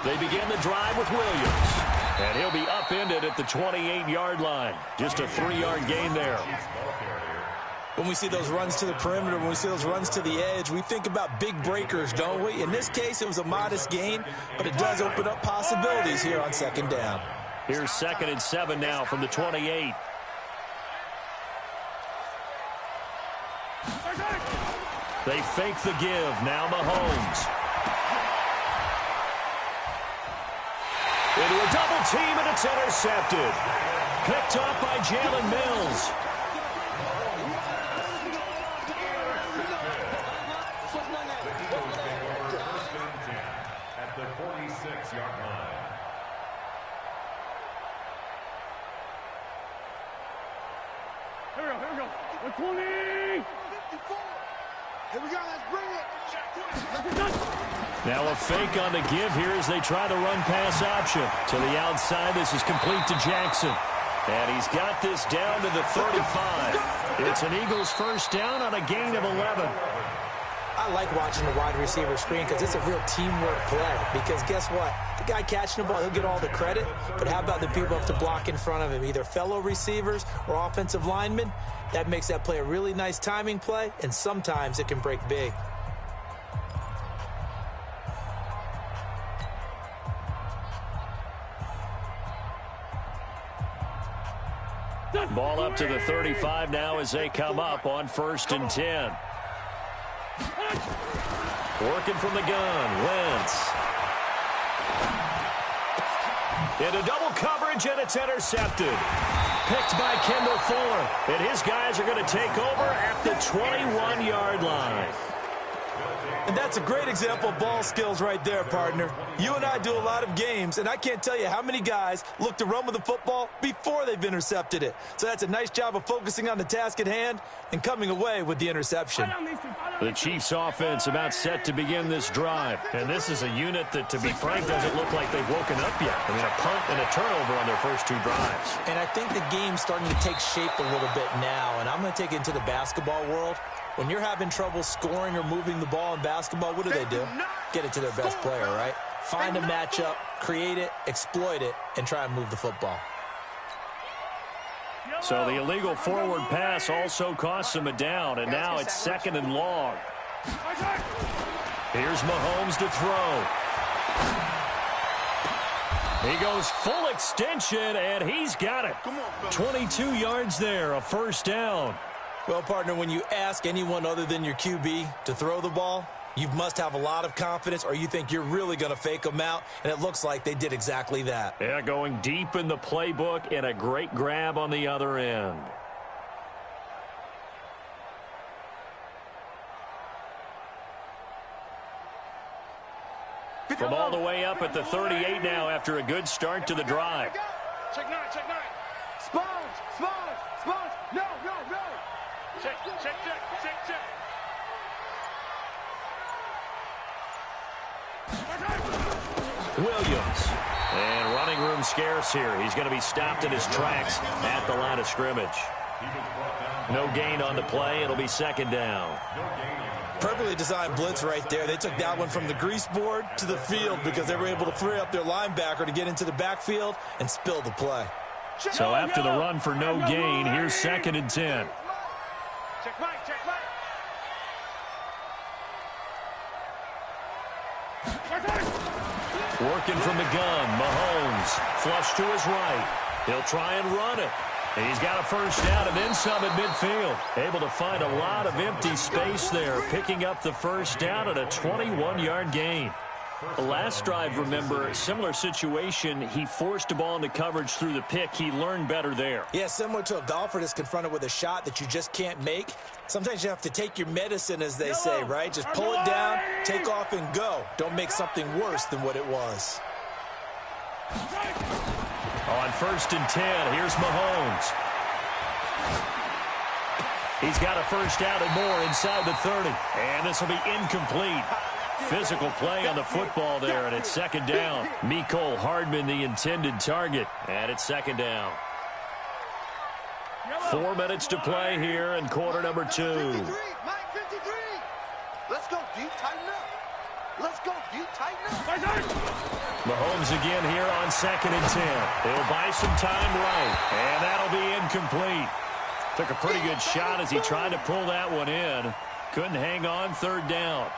They begin the drive with Williams. And he'll be upended at the 28-yard line. Just a 3-yard gain there. When we see those runs to the perimeter, when we see those runs to the edge, we think about big breakers, don't we? In this case, it was a modest gain, but it does open up possibilities here on 2nd down. Here's 2nd and 7 now from the 28. They fake the give. Now Mahomes. Into a double team, and it's intercepted. Picked off by Jalen Mills. At the 46-yard line. Here we go. 120. Here we go, let's bring it. Now a fake on the give here as they try the run-pass option. To the outside, this is complete to Jackson. And he's got this down to the 35. It's an Eagles 1st down on a gain of 11. I like watching the wide receiver screen because it's a real teamwork play. Because guess what? The guy catching the ball, he'll get all the credit. But how about the people up to block in front of him? Either fellow receivers or offensive linemen. That makes that play a really nice timing play, and sometimes it can break big. Ball up to the 35 now as they come up on 1st and 10. Working from the gun, Wentz. Into double coverage, and it's intercepted. Picked by Kendall Fuller. And his guys are going to take over at the 21-yard line. And that's a great example of ball skills right there, partner. You and I do a lot of games, and I can't tell you how many guys look to run with the football before they've intercepted it. So that's a nice job of focusing on the task at hand and coming away with the interception. The Chiefs offense about set to begin this drive. And this is a unit that, to be frank, doesn't look like they've woken up yet. I mean, a punt and a turnover on their first 2 drives. And I think the game's starting to take shape a little bit now, and I'm going to take it into the basketball world. When you're having trouble scoring or moving the ball in basketball, what do? Get it to their best player, right? Find a matchup, create it, exploit it, and try and move the football. So the illegal forward pass also costs him a down, and now it's 2nd and long. Here's Mahomes to throw. He goes full extension, and he's got it. 22 yards there, a 1st down. Well, partner, when you ask anyone other than your QB to throw the ball, you must have a lot of confidence, or you think you're really going to fake them out, and it looks like they did exactly that. Yeah, going deep in the playbook and a great grab on the other end. From all the way up at the 38 now after a good start to the drive. Check 9. Sponge. No. Check. Williams. And running room scarce here. He's going to be stopped in his tracks at the line of scrimmage. No gain on the play. It'll be 2nd down. Perfectly designed blitz right there. They took that one from the grease board to the field because they were able to free up their linebacker to get into the backfield and spill the play. So after the run for no gain, here's 2nd and 10. Check Mike. Working from the gun, Mahomes. Flush to his right. He'll try and run it. And he's got a first down and then some at midfield. Able to find a lot of empty space there, picking up the first down at a 21-yard gain. The last drive, remember, similar situation. He forced a ball into coverage through the pick. He learned better there. Yeah, similar to a golfer that's confronted with a shot that you just can't make. Sometimes you have to take your medicine, as they say, right? Just pull it down, take off, and go. Don't make something worse than what it was. On 1st and 10, here's Mahomes. He's got a first down and more inside the 30. And this will be incomplete. Physical play on the football there, and it's 2nd down. Mecole Hardman, the intended target, and it's 2nd down. 4 minutes to play here in quarter number 2. Let's go, D. Tighten up. Let's go, D. Tighten up. Mahomes again here on 2nd and 10. He'll buy some time right, and that'll be incomplete. Took a pretty good shot as he tried to pull that one in. Couldn't hang on 3rd down.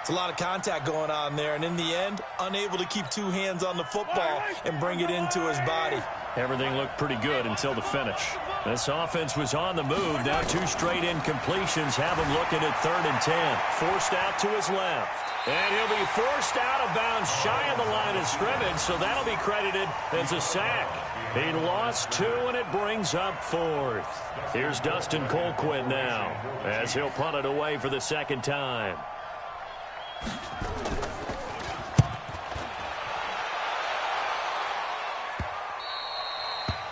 It's a lot of contact going on there, and in the end, unable to keep 2 hands on the football and bring it into his body. Everything looked pretty good until the finish. This offense was on the move. Now 2 straight incompletions have him looking at 3rd and 10. Forced out to his left. And he'll be forced out of bounds shy of the line of scrimmage, so that'll be credited as a sack. He lost 2, and it brings up 4th. Here's Dustin Colquitt now as he'll punt it away for the 2nd time.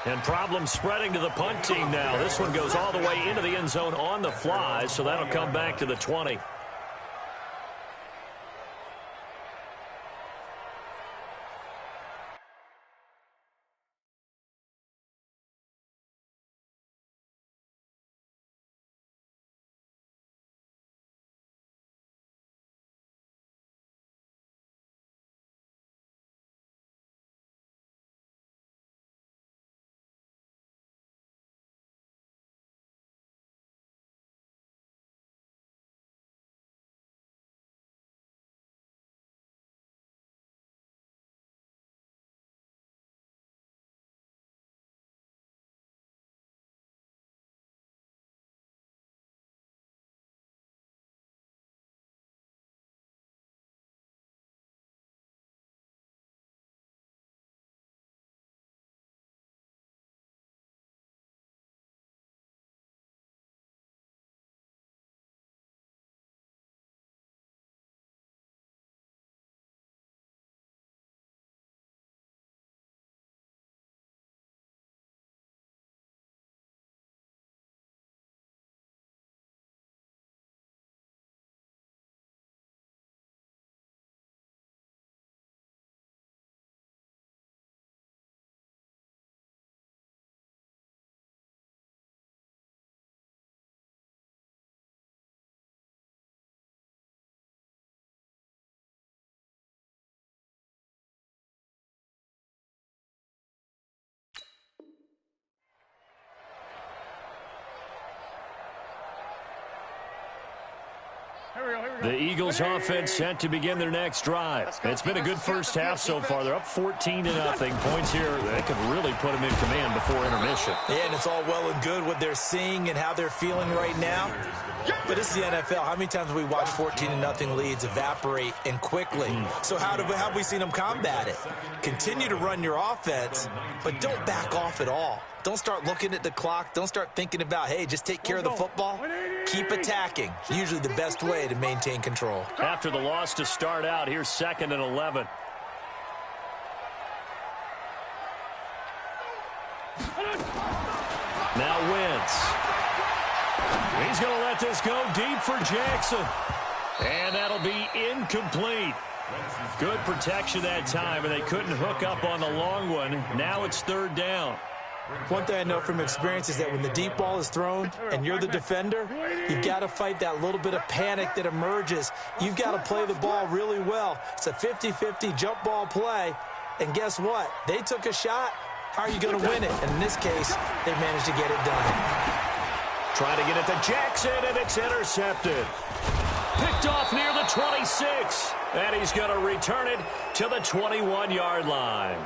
And problems spreading to the punt team now. This one goes all the way into the end zone on the fly, so that'll come back to the 20. The Eagles offense set to begin their next drive. It's been a good first half so far. They're up 14-0. Points here, they could really put them in command before intermission. Yeah, and it's all well and good what they're seeing and how they're feeling right now. But this is the NFL. How many times have we watched 14-0 leads evaporate and quickly? So how have we seen them combat it? Continue to run your offense, but don't back off at all. Don't start looking at the clock. Don't start thinking about, hey, just take care of the football. Keep attacking. Usually the best way to maintain control. After the loss to start out, here's 2nd and 11. Now Wentz. He's going to let this go deep for Jackson. And that'll be incomplete. Good protection that time, and they couldn't hook up on the long one. Now it's 3rd down. One thing I know from experience is that when the deep ball is thrown and you're the defender, you've got to fight that little bit of panic that emerges. You've got to play the ball really well. It's a 50-50 jump ball play. And guess what? They took a shot. How are you going to win it? And in this case, they managed to get it done. Trying to get it to Jackson, and it's intercepted. Picked off near the 26. And he's going to return it to the 21-yard line.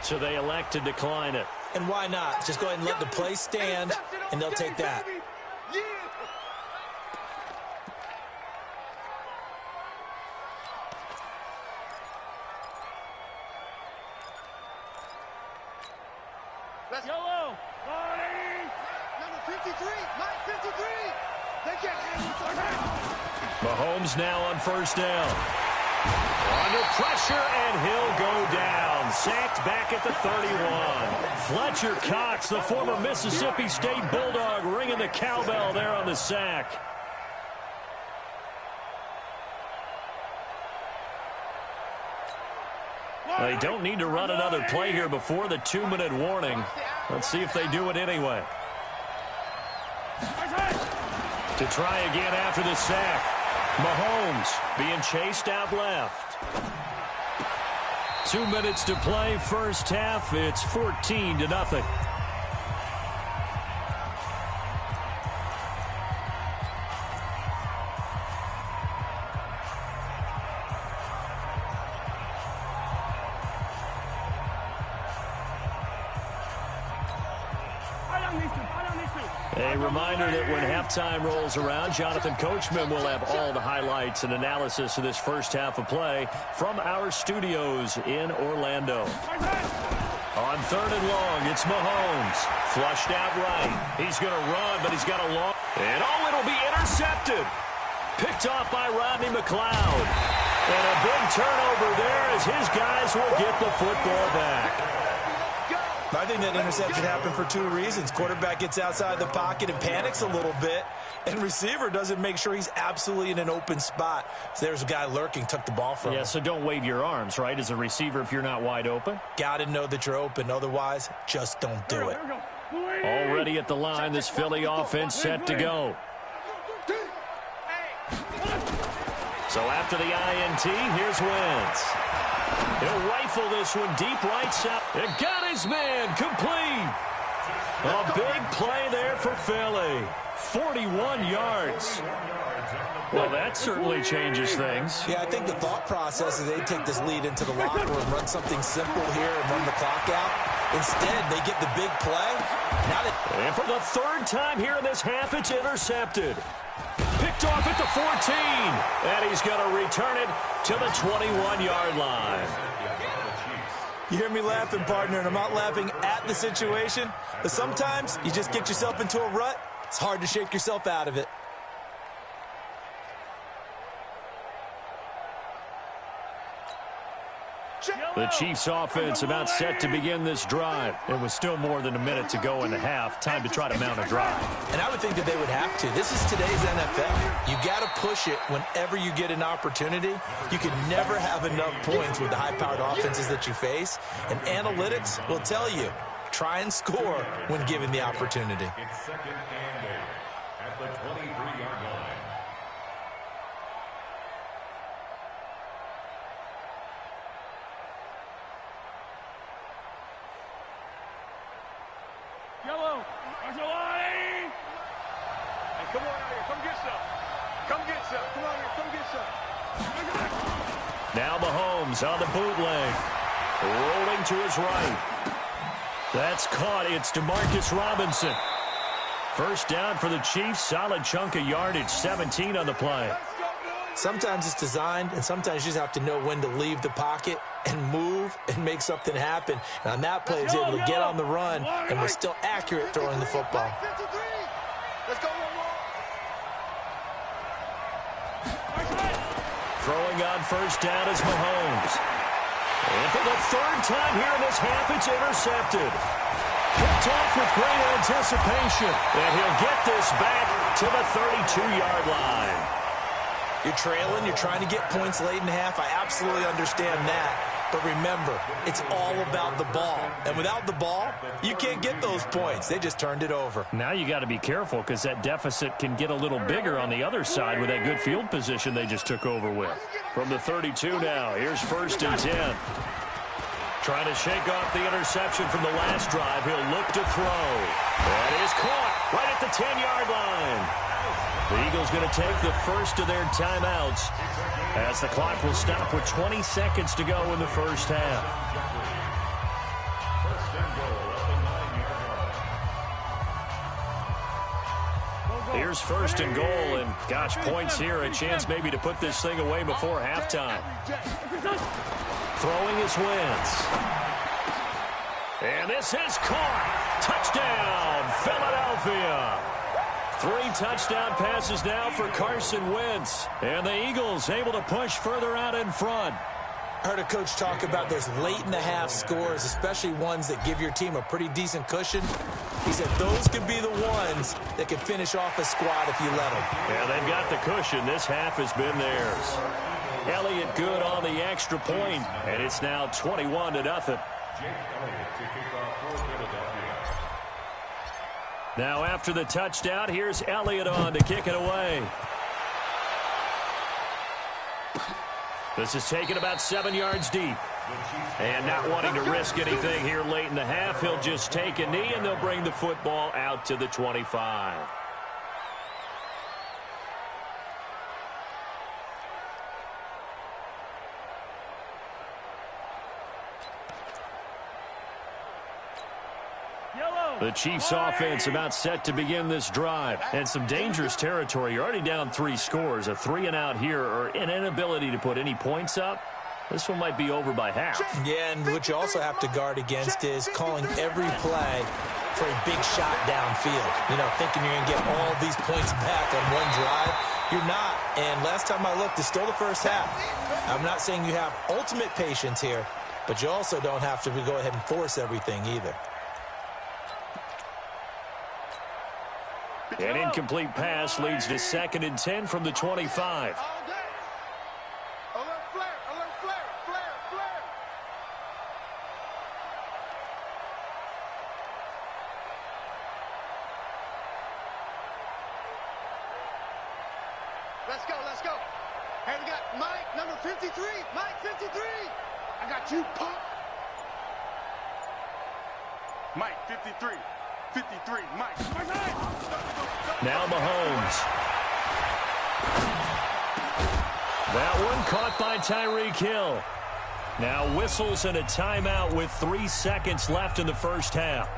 So they elect to decline it. And why not? Just go ahead and let the play stand, and they'll take that. Let's go. Number 53, Mike 53. They can't handle Mahomes now on first down. Under pressure, and he'll go down. Sacked back at the 31. Fletcher Cox, the former Mississippi State Bulldog, ringing the cowbell there on the sack. They don't need to run another play here before the 2-minute warning. Let's see if they do it anyway. To try again after the sack. Mahomes being chased out left. 2 minutes to play, first half. It's 14-0. A reminder that when halftime rolls around, Jonathan Coachman will have all the highlights and analysis of this first half of play from our studios in Orlando. On third and long, it's Mahomes. Flushed out right. He's going to run, but he's got a long... And it'll be intercepted. Picked off by Rodney McLeod. And a big turnover there as his guys will get the football back. I think that interception happened for two reasons. Quarterback gets outside the pocket and panics a little bit, and receiver doesn't make sure he's absolutely in an open spot. So there's a guy lurking, took the ball from him. Yeah, so don't wave your arms, right, as a receiver if you're not wide open. Got to know that you're open. Otherwise, just don't do it. Already at the line, this Philly offense set to go. So after the INT, here's Wentz. He'll rifle this one deep right side. It got his man complete. A big play there for Philly. 41 yards. Well, that certainly changes things. Yeah, I think the thought process is they take this lead into the locker room, run something simple here and run the clock out. Instead, they get the big play. And for the third time here in this half, it's intercepted. Picked off at the 14. And he's going to return it to the 21-yard line. You hear me laughing, partner, and I'm not laughing at the situation, but sometimes you just get yourself into a rut. It's hard to shake yourself out of it. The Chiefs offense about set to begin this drive. It was still more than a minute to go in the half. Time to try to mount a drive. And I would think that they would have to. This is today's NFL. You got to push it whenever you get an opportunity. You can never have enough points with the high-powered offenses that you face. And analytics will tell you, try and score when given the opportunity. It's second and 8 at the 23-yard line. Yellow. Hey, come on out here. Come get some. Come get some. Come on here. Come get some. Now Mahomes on the bootleg. Rolling to his right. That's caught. It's DeMarcus Robinson. First down for the Chiefs. Solid chunk of yardage. 17 on the play. Sometimes it's designed, and sometimes you just have to know when to leave the pocket and move and make something happen. And on that play, he was able to get on the run and was still accurate throwing the football. Let's go one more. Throwing on first down is Mahomes. And for the third time here in this half, it's intercepted. Picked off with great anticipation. And he'll get this back to the 32-yard line. You're trailing, you're trying to get points late in half. I absolutely understand that. But remember, it's all about the ball. And without the ball, you can't get those points. They just turned it over. Now you got to be careful because that deficit can get a little bigger on the other side with that good field position they just took over with. From the 32 now, here's first and 10. Trying to shake off the interception from the last drive. He'll look to throw. That is caught right at the 10-yard line. The Eagles going to take the first of their timeouts as the clock will stop with 20 seconds to go in the first half. Here's first and goal, and gosh, points here, a chance maybe to put this thing away before halftime. Throwing his Wentz. And this is caught. Touchdown, Philadelphia. 3 touchdown passes now for Carson Wentz. And the Eagles able to push further out in front. I heard a coach talk about those late-in-the-half scores, especially ones that give your team a pretty decent cushion. He said those could be the ones that could finish off a squad if you let them. Yeah, they've got the cushion. This half has been theirs. Elliott good on the extra point, and it's now 21-0. Now after the touchdown, here's Elliott on to kick it away. This is taken about 7 yards deep. And not wanting to risk anything here late in the half, he'll just take a knee, and they'll bring the football out to the 25. The Chiefs offense about set to begin this drive. And some dangerous territory. You're already down 3 scores. A 3-and-out here, or an inability to put any points up. This one might be over by half. Yeah, and what you also have to guard against is calling every play for a big shot downfield. You know, thinking you're going to get all these points back on one drive. You're not. And last time I looked, it's still the first half. I'm not saying you have ultimate patience here, but you also don't have to go ahead and force everything either. An incomplete pass leads to 2nd and 10 from the 25. Let's go, let's go. Hey, we got Mike, number 53. Mike, 53. I got you, punk. Mike, 53. 53, Mike. Now Mahomes. That one caught by Tyreek Hill. Now whistles and a timeout with 3 seconds left in the first half.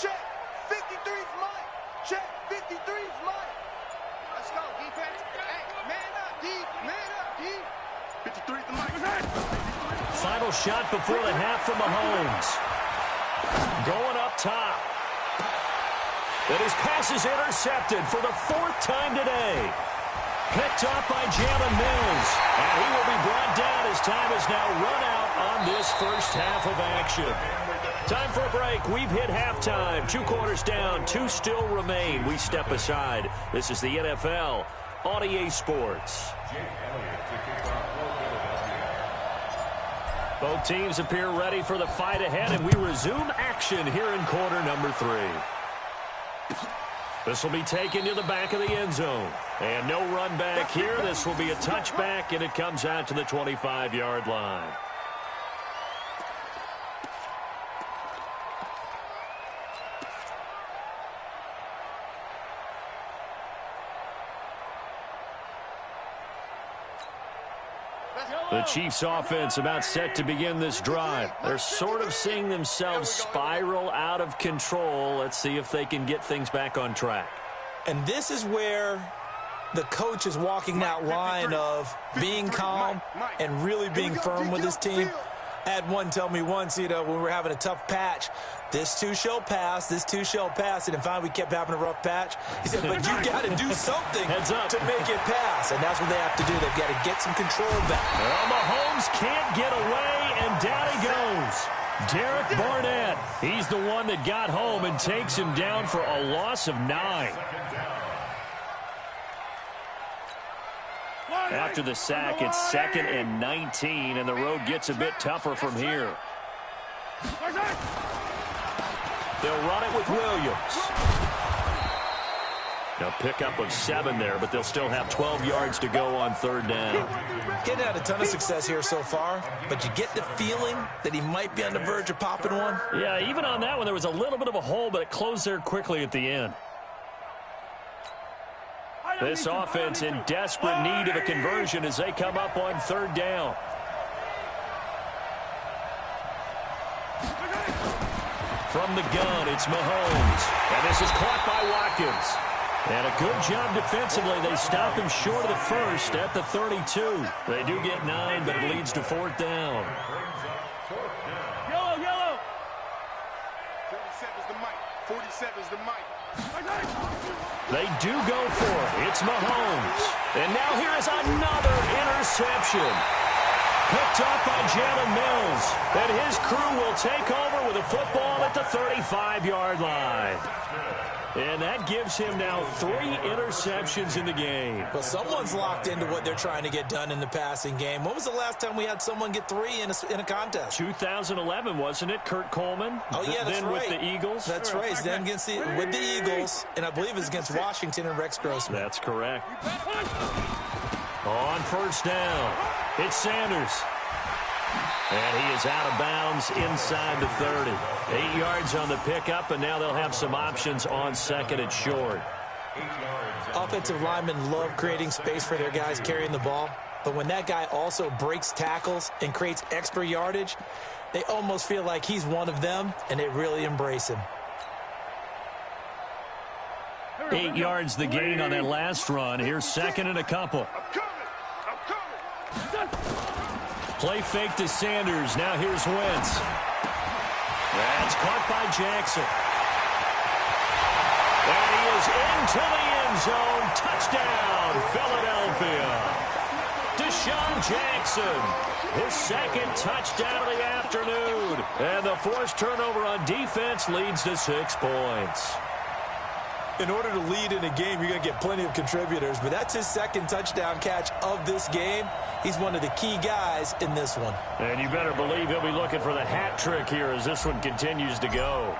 Check, 53's Mike. Check, 53's Mike. Let's go, defense. Hey, man up, D. Man up, D. 53's the Mike. Final shot before the half from Mahomes. Going up top. And his pass is intercepted for the 4th time today. Picked up by Jalen Mills. And he will be brought down as time is now run out on this first half of action. Time for a break. We've hit halftime. 2 quarters down. 2 still remain. We step aside. This is the NFL on EA Sports. Both teams appear ready for the fight ahead, and we resume action here in quarter number 3. This will be taken to the back of the end zone. And no run back here. This will be a touchback, and it comes out to the 25-yard line. The Chiefs offense about set to begin this drive. They're sort of seeing themselves spiral out of control. Let's see if they can get things back on track. And this is where the coach is walking that line of being calm and really being firm with his team. I had one tell me once, when we were having a tough patch, this too shall pass, this too shall pass. And finally we kept having a rough patch. He said, but you got to do something to make it pass. And that's what they have to do. They've got to get some control back. Well, Mahomes can't get away, and down he goes. Derek Barnett, he's the one that got home and takes him down for a loss of 9. After the sack, it's 2nd and 19, and the road gets a bit tougher from here. They'll run it with Williams. Now pickup of 7 there, but they'll still have 12 yards to go on 3rd down. Getting had a ton of success here so far, but you get the feeling that he might be on the verge of popping one. Yeah, even on that one, there was a little bit of a hole, but it closed there quickly at the end. This offense in desperate need of a conversion as they come up on 3rd down. From the gun, it's Mahomes. And this is caught by Watkins. And a good job defensively. They stop him short of the first at the 32. They do get 9, but it leads to 4th down. Yellow. 47's the mic. 47's the mic. They do go for it. It's Mahomes. And now here is another interception. Picked up by Jalen Mills. And his crew will take over with a football at the 35-yard line. And that gives him now 3 interceptions in the game. Well, someone's locked into what they're trying to get done in the passing game. When was the last time we had someone get 3 in a contest? 2011, wasn't it? Kurt Coleman? Oh, yeah, that's then right. with the Eagles? That's right. Then with the Eagles, and I believe it's against Washington and Rex Grossman. That's correct. On 1st down, it's Sanders. And he is out of bounds inside the 30. 8 yards on the pickup, and now they'll have some options on 2nd and short. Offensive linemen love creating space for their guys carrying the ball, but when that guy also breaks tackles and creates extra yardage, they almost feel like he's one of them, and they really embrace him. 8 yards the gain on that last run. Here's 2nd and a couple. Play fake to Sanders. Now here's Wentz. That's caught by Jackson. And he is into the end zone. Touchdown, Philadelphia. Deshaun Jackson, his 2nd touchdown of the afternoon. And the forced turnover on defense leads to 6 points. In order to lead in a game, you're going to get plenty of contributors, but that's his 2nd touchdown catch of this game. He's one of the key guys in this one. And you better believe he'll be looking for the hat trick here as this one continues to go.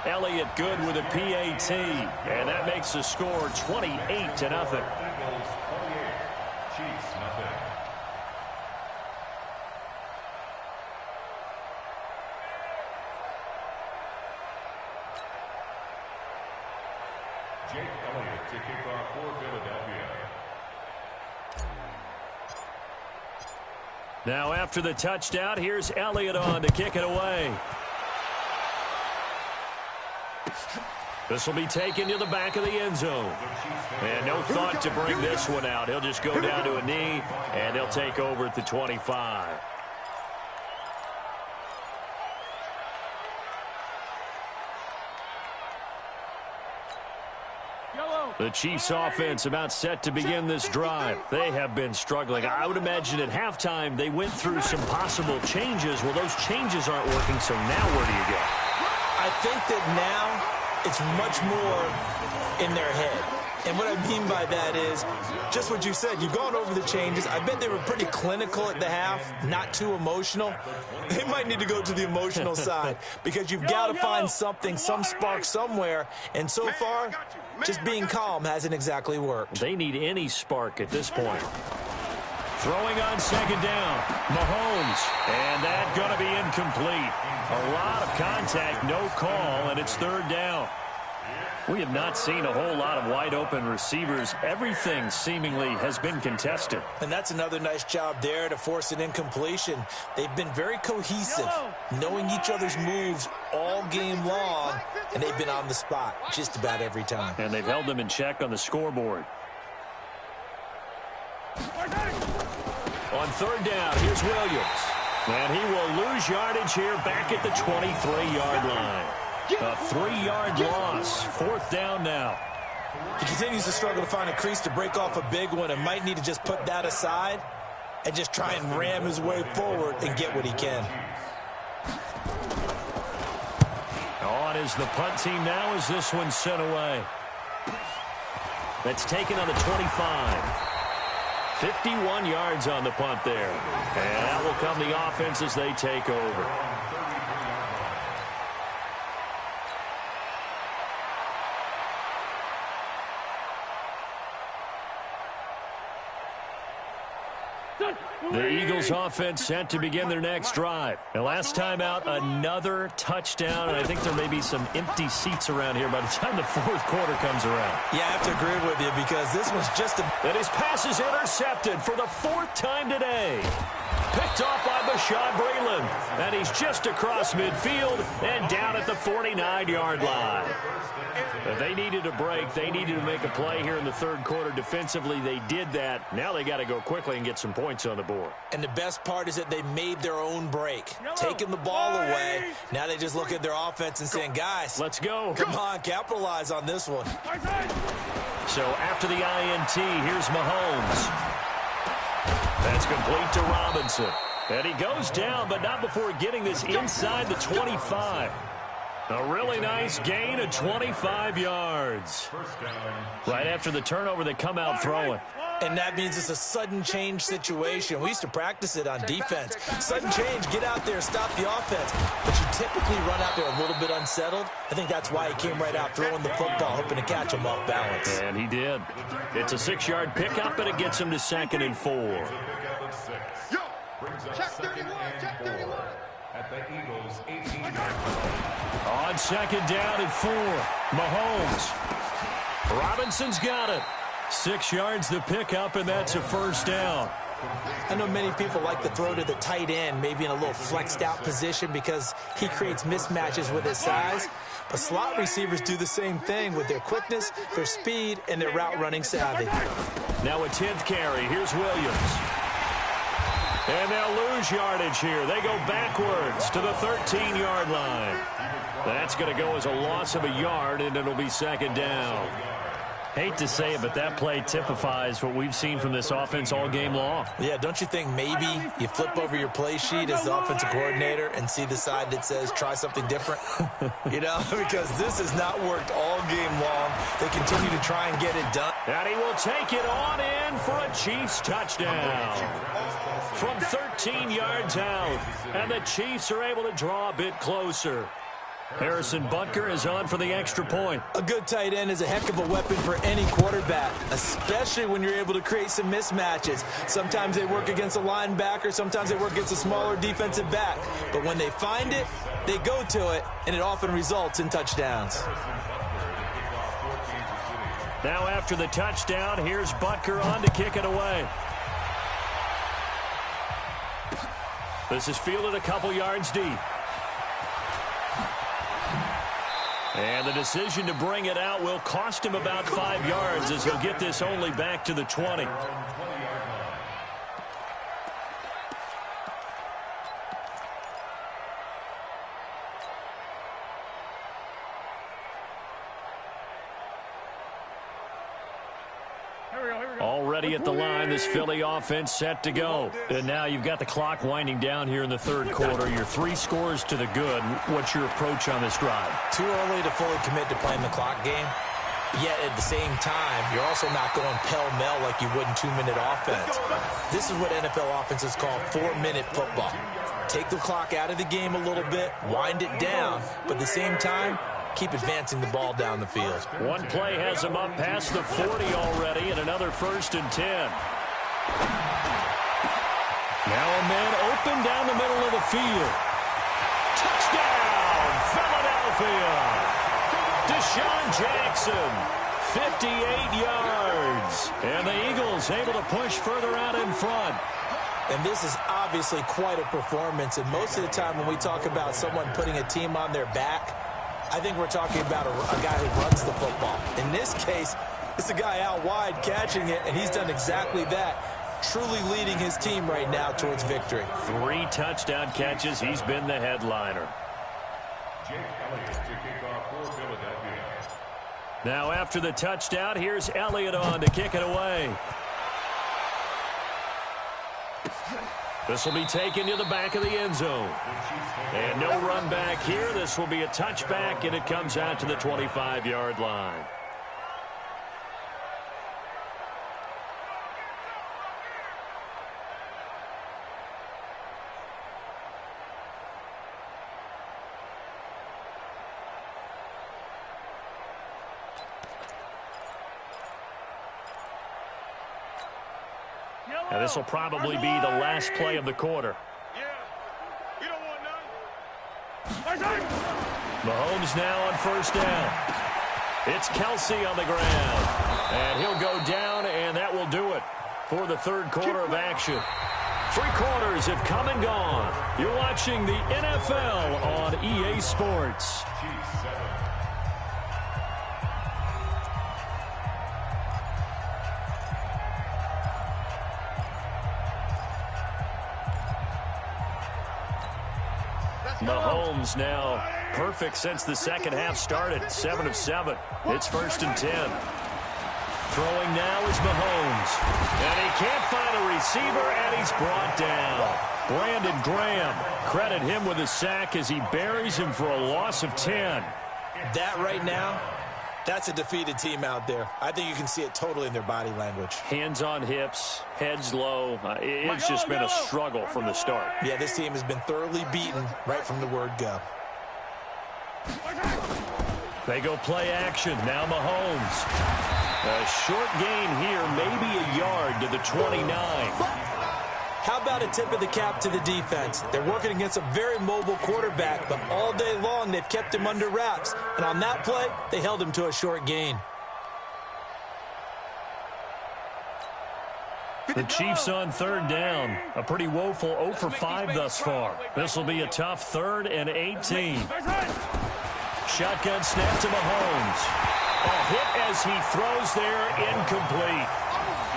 Elliott good with a PAT, and that makes the score 28-0. Jake Elliott to kick off for Philadelphia. Now after the touchdown, here's Elliott on to kick it away. This will be taken to the back of the end zone. And no thought to bring this one out. He'll just go down to a knee, and they'll take over at the 25. The Chiefs offense about set to begin this drive. They have been struggling. I would imagine at halftime they went through some possible changes. Well, those changes aren't working, so now where do you go? I think that now it's much more in their head. And what I mean by that is just what you said. You've gone over the changes. I bet they were pretty clinical at the half, not too emotional. They might need to go to the emotional side because you've got to find something, some spark somewhere. And so far, just being calm hasn't exactly worked. They need any spark at this point. Throwing on 2nd down, Mahomes. And that going to be incomplete. A lot of contact, no call, and it's 3rd down. We have not seen a whole lot of wide-open receivers. Everything seemingly has been contested. And that's another nice job there to force an incompletion. They've been very cohesive, knowing each other's moves all game long, and they've been on the spot just about every time. And they've held them in check on the scoreboard. On 3rd down, here's Williams. And he will lose yardage here back at the 23-yard line. A 3-yard loss. 4th down now. He continues to struggle to find a crease to break off a big one and might need to just put that aside and just try and ram his way forward and get what he can. On is the punt team now as this one's sent away. That's taken on the 25. 51 yards on the punt there. And that will come the offense as they take over. The Eagles offense set to begin their next drive. And last time out, another touchdown. And I think there may be some empty seats around here by the time the fourth quarter comes around. Yeah, I have to agree with you because this was just a... And his pass is intercepted for the fourth time today. Picked off by Bashaud Breeland. And he's just across midfield and down at the 49-yard line. If they needed a break, they needed to make a play here in the third quarter. Defensively, they did that. Now they got to go quickly and get some points on the board. And the best part is that they made their own break. Taking the ball away. Now they just look at their offense and saying, guys, let's go. Come on, capitalize on this one. So after the INT, here's Mahomes. That's complete to Robinson. And he goes down, but not before getting this inside the 25. A really nice gain of 25 yards. Right after the turnover, they come out throwing. And that means it's a sudden change situation. We used to practice it on defense. Sudden change, get out there, stop the offense. But you typically run out there a little bit unsettled. I think that's why he came right out throwing the football, hoping to catch him off balance. And he did. It's a 6-yard pickup, and it gets him to 2nd and 4. Yo, check 31, check 31. At the Eagles' 18. On 2nd down and 4, Mahomes. Robinson's got it. 6 yards the pickup, and that's a first down. I know many people like to throw to the tight end, maybe in a little flexed out position because he creates mismatches with his size. But slot receivers do the same thing with their quickness, their speed, and their route running savvy. Now a 10th carry. Here's Williams. And they'll lose yardage here. They go backwards to the 13-yard line. That's going to go as a loss of a yard, and it'll be 2nd down. Hate to say it, but that play typifies what we've seen from this offense all game long. Yeah, don't you think maybe you flip over your play sheet as the offensive coordinator and see the side that says try something different? You know, because this has not worked all game long. They continue to try and get it done. And he will take it on in for a Chiefs touchdown. From 13 yards out, and the Chiefs are able to draw a bit closer. Harrison Butker is on for the extra point. A good tight end is a heck of a weapon for any quarterback, especially when you're able to create some mismatches. Sometimes they work against a linebacker, sometimes they work against a smaller defensive back. But when they find it, they go to it, and it often results in touchdowns. Now after the touchdown, here's Butker on to kick it away. This is fielded a couple yards deep. And the decision to bring it out will cost him about 5 yards as he'll get this only back to the 20. Already at the line, this Philly offense set to go. And now you've got the clock winding down here in the third quarter. You're 3 scores to the good. What's your approach on this drive? Too early to fully commit to playing the clock game. Yet at the same time, you're also not going pell-mell like you would in 2-minute offense. This is what NFL offenses call 4-minute football. Take the clock out of the game a little bit, wind it down, but at the same time, keep advancing the ball down the field. One play has him up past the 40 already, and another 1st and 10. Now a man open down the middle of the field. Touchdown, Philadelphia! Deshaun Jackson, 58 yards. And the Eagles able to push further out in front. And this is obviously quite a performance. And most of the time when we talk about someone putting a team on their back, I think we're talking about a guy who runs the football. In this case, it's a guy out wide catching it, and he's done exactly that, truly leading his team right now towards victory. 3 touchdown catches. He's been the headliner. Jake Elliott to kick off for Philadelphia. Now after the touchdown, here's Elliott on to kick it away. This will be taken to the back of the end zone. And no run back here. This will be a touchback, and it comes out to the 25-yard line. And this will probably be the last play of the quarter. You don't want none. Mahomes now on first down. It's Kelsey on the ground. And he'll go down, and that will do it for the third quarter of action. 3 quarters have come and gone. You're watching the NFL on EA Sports. Mahomes now perfect since the second half started. 7 of 7. It's 1st and 10. Throwing now is Mahomes. And he can't find a receiver, and he's brought down. Brandon Graham, credit him with a sack as he buries him for a loss of 10. That right now, that's a defeated team out there. I think you can see it totally in their body language. Hands on hips, heads low. It's just been a struggle from the start. Yeah, this team has been thoroughly beaten right from the word go. They go play action. Now Mahomes. A short gain here, maybe a yard to the 29. How about a tip of the cap to the defense? They're working against a very mobile quarterback, but all day long they've kept him under wraps. And on that play, they held him to a short gain. The Chiefs on third down. A pretty woeful 0 for 5 thus far. This will be a tough 3rd and 18. Shotgun snap to Mahomes. A hit as he throws there, incomplete.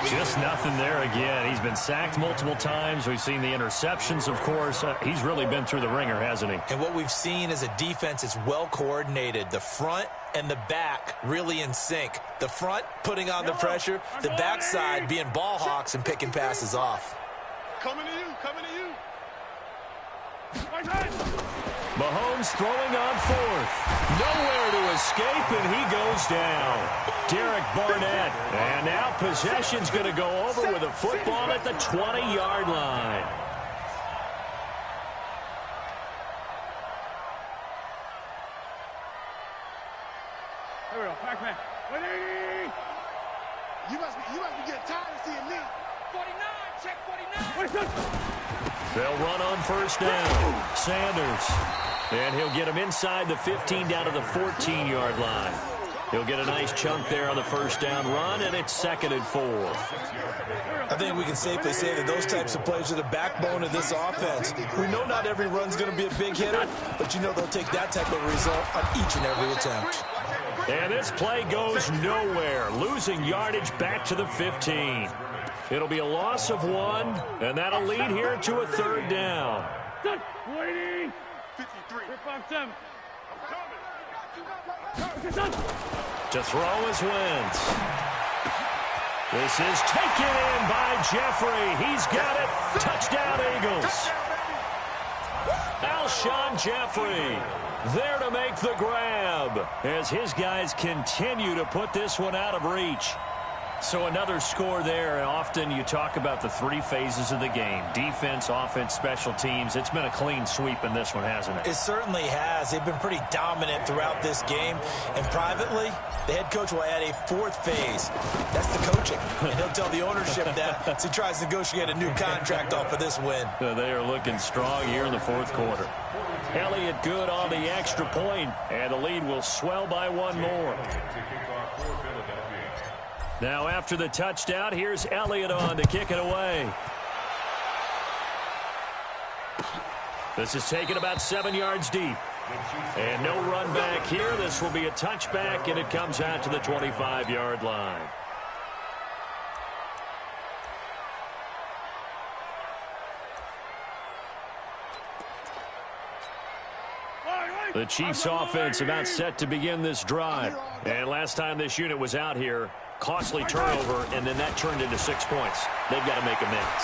Just nothing there again. He's been sacked multiple times. We've seen the interceptions, of course. He's really been through the ringer, hasn't he? And what we've seen is a defense that's well coordinated. The front and the back really in sync. The front putting on the pressure, the backside being ball hawks and picking passes off. Coming to you, coming to you. Mahomes throwing on 4th. Nowhere to escape, and he goes down. Derek Barnett. And now possession's going to go over with a football at the 20-yard line. Here we go, back man. You must be getting tired of seeing me. 49, check 49. They'll run on first down. Sanders. And he'll get him inside the 15 down to the 14-yard line. He'll get a nice chunk there on the first down run, and it's 2nd and 4. I think we can safely say that those types of plays are the backbone of this offense. We know not every run's going to be a big hitter, but you know they'll take that type of result on each and every attempt. And this play goes nowhere, losing yardage back to the 15. It'll be a loss of 1, and that'll lead here to a 3rd down. Waiting. 53. 5-7. To throw is Wentz. This is taken in by Jeffrey. He's got it. Touchdown, Eagles. Alshon Jeffrey there to make the grab as his guys continue to put this one out of reach. So another score there, and often you talk about the 3 phases of the game. Defense, offense, special teams. It's been a clean sweep in this one, hasn't it? It certainly has. They've been pretty dominant throughout this game. And privately, the head coach will add a 4th phase. That's the coaching. And he'll tell the ownership that as he tries to negotiate a new contract off of this win. They are looking strong here in the 4th quarter. Elliott good on the extra point, and the lead will swell by 1 more. Now after the touchdown, here's Elliott on to kick it away. This is taken about 7 yards deep. And no run back here. This will be a touchback, and it comes out to the 25-yard line. The Chiefs offense about set to begin this drive. And last time this unit was out here, costly turnover, and then that turned into 6 points. They've got to make amends.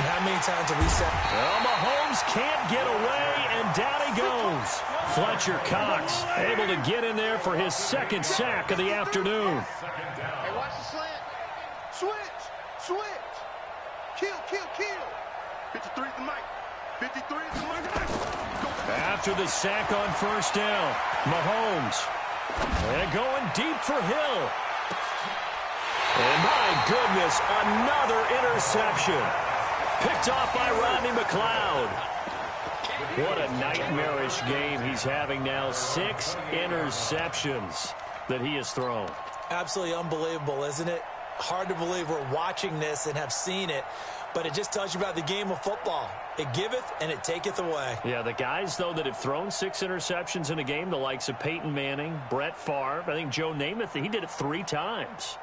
And how many times have we said? Well, Mahomes can't get away, and down he goes. Fletcher Cox able to get in there for his 2nd sack of the afternoon. Hey, watch the slant. Switch. Switch. Kill, kill, kill. 53 is the mic. 53 is the mic. After the sack on first down, Mahomes. And going deep for Hill. And my goodness, another interception. Picked off by Rodney McLeod. What a nightmarish game he's having now. 6 interceptions that he has thrown. Absolutely unbelievable, isn't it? Hard to believe we're watching this and have seen it, but it just tells you about the game of football. It giveth and it taketh away. Yeah, the guys, though, that have thrown 6 interceptions in a game, the likes of Peyton Manning, Brett Favre, I think Joe Namath, he did it 3 times.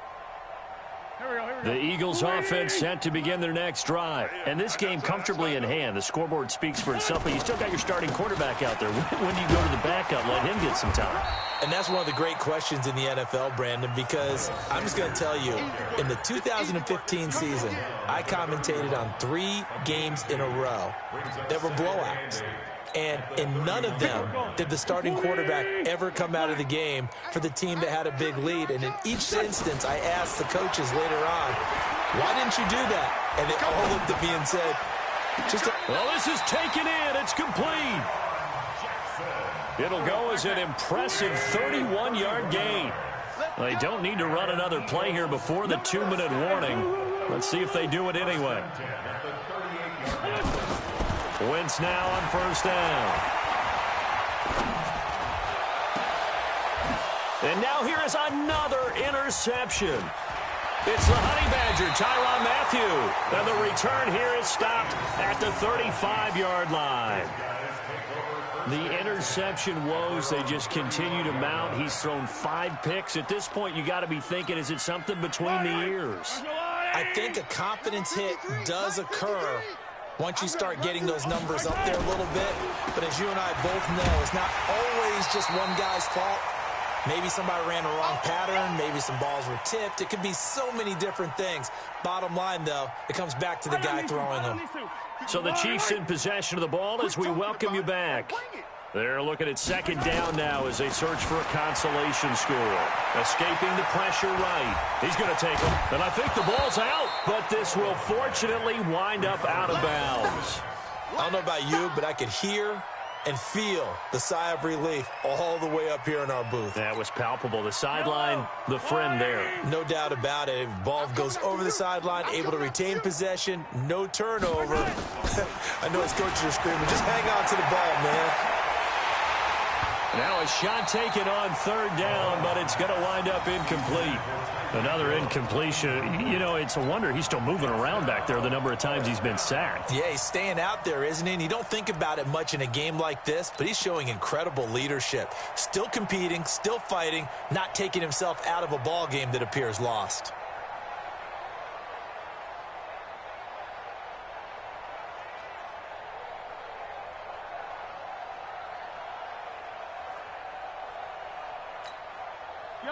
The Eagles offense set to begin their next drive. And this game comfortably in hand. The scoreboard speaks for itself, but you still got your starting quarterback out there. When do you go to the backup, let him get some time? And that's one of the great questions in the NFL, Brandon, because I'm just going to tell you, in the 2015 season, I commentated on 3 games in a row that were blowouts. And in none of them did the starting quarterback ever come out of the game for the team that had a big lead. And in each instance, I asked the coaches later on, why didn't you do that? And they all looked at me and said, well, this is taken in. It's complete. It'll go as an impressive 31-yard gain. They don't need to run another play here before the 2-minute warning. Let's see if they do it anyway. Wentz now on first down. And now here is another interception. It's the Honey Badger, Tyrann Mathieu. And the return here is stopped at the 35-yard line. The interception woes, they just continue to mount. He's thrown 5 picks. At this point, you got to be thinking, is it something between the ears? I think a confidence hit does occur once you start getting those numbers up there a little bit. But as you and I both know, it's not always just one guy's fault. Maybe somebody ran a wrong pattern. Maybe some balls were tipped. It could be so many different things. Bottom line, though, it comes back to the guy throwing them. So the Chiefs in possession of the ball as we welcome you back. They're looking at second down now as they search for a consolation score. Escaping the pressure right. He's going to take him. And I think the ball's out, but this will fortunately wind up out of bounds. I don't know about you, but I could hear and feel the sigh of relief all the way up here in our booth. That was palpable. The sideline, the friend there. No doubt about it. Ball goes over the sideline, able to retain possession, no turnover. I know his coaches are screaming, just hang on to the ball, man. Now a shot taken on third down, but it's going to wind up incomplete. Another incompletion. You know, it's a wonder he's still moving around back there the number of times he's been sacked. Yeah, he's staying out there, isn't he? And you don't think about it much in a game like this, but he's showing incredible leadership. Still competing, still fighting, not taking himself out of a ball game that appears lost.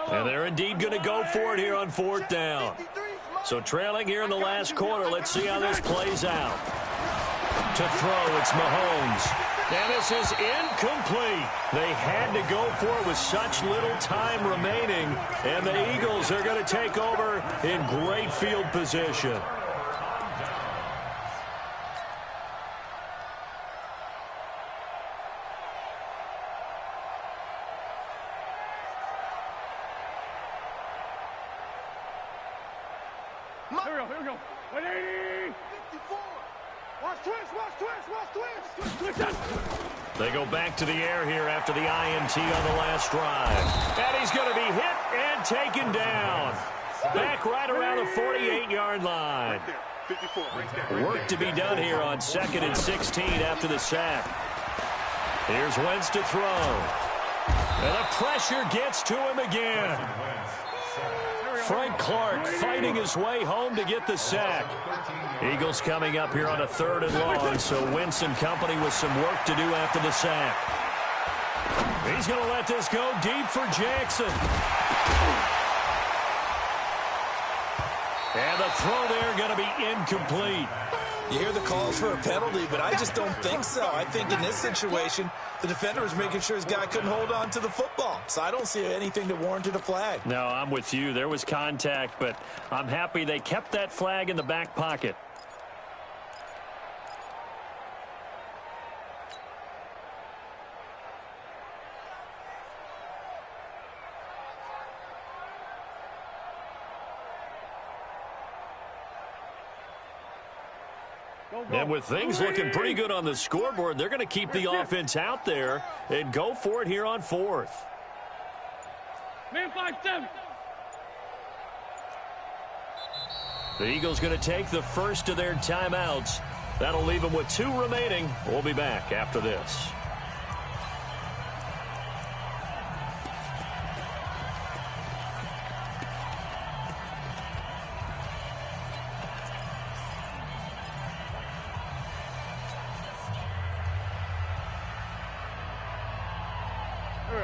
And they're indeed going to go for it here on fourth down. So trailing here in the last quarter, let's see how this plays out. To throw, it's Mahomes. And this is incomplete. They had to go for it with such little time remaining. And the Eagles are going to take over in great field position. Here we go. 180. 54. Watch twist. They go back to the air here after the INT on the last drive. And he's going to be hit and taken down. Back right around the 48-yard line. 54, right there. Work to be done here on 2nd and 16 after the sack. Here's Wentz to throw. And the pressure gets to him again. Frank Clark fighting his way home to get the sack. Eagles coming up here on a 3rd and long, so Wentz and company with some work to do after the sack. He's going to let this go deep for Jackson. And the throw there going to be incomplete. You hear the calls for a penalty, but I just don't think so. I think in this situation, the defender was making sure his guy couldn't hold on to the football. So I don't see anything that warranted a flag. No, I'm with you. There was contact, but I'm happy they kept that flag in the back pocket. And with things looking pretty good on the scoreboard, they're going to keep the offense out there and go for it here on 4th. Man 5-7. The Eagles going to take the first of their timeouts. That'll leave them with 2 remaining. We'll be back after this.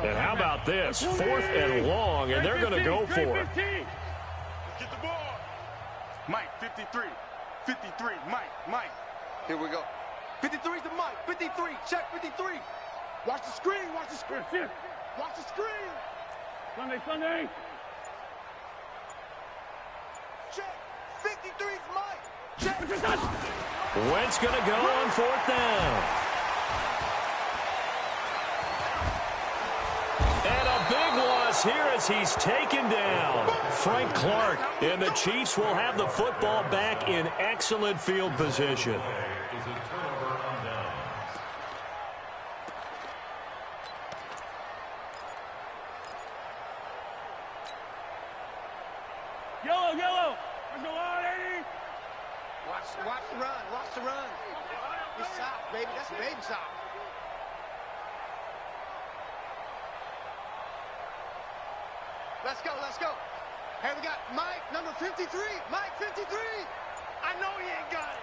And how about this? 4th and long, and they're going to go for it. Get the ball. Mike, 53. 53. Mike. Here we go. 53 to Mike. 53. Check 53. Watch the screen. Watch the screen. Watch the screen. Sunday. Check. 53's Mike. Check. Wentz going to go on 4th down. And a big loss here as he's taken down. Frank Clark, and the Chiefs will have the football back in excellent field position. Yellow. Watch the run. It's soft, baby. That's baby soft. Let's go. Hey, we got Mike, number 53. Mike, 53. I know he ain't got it.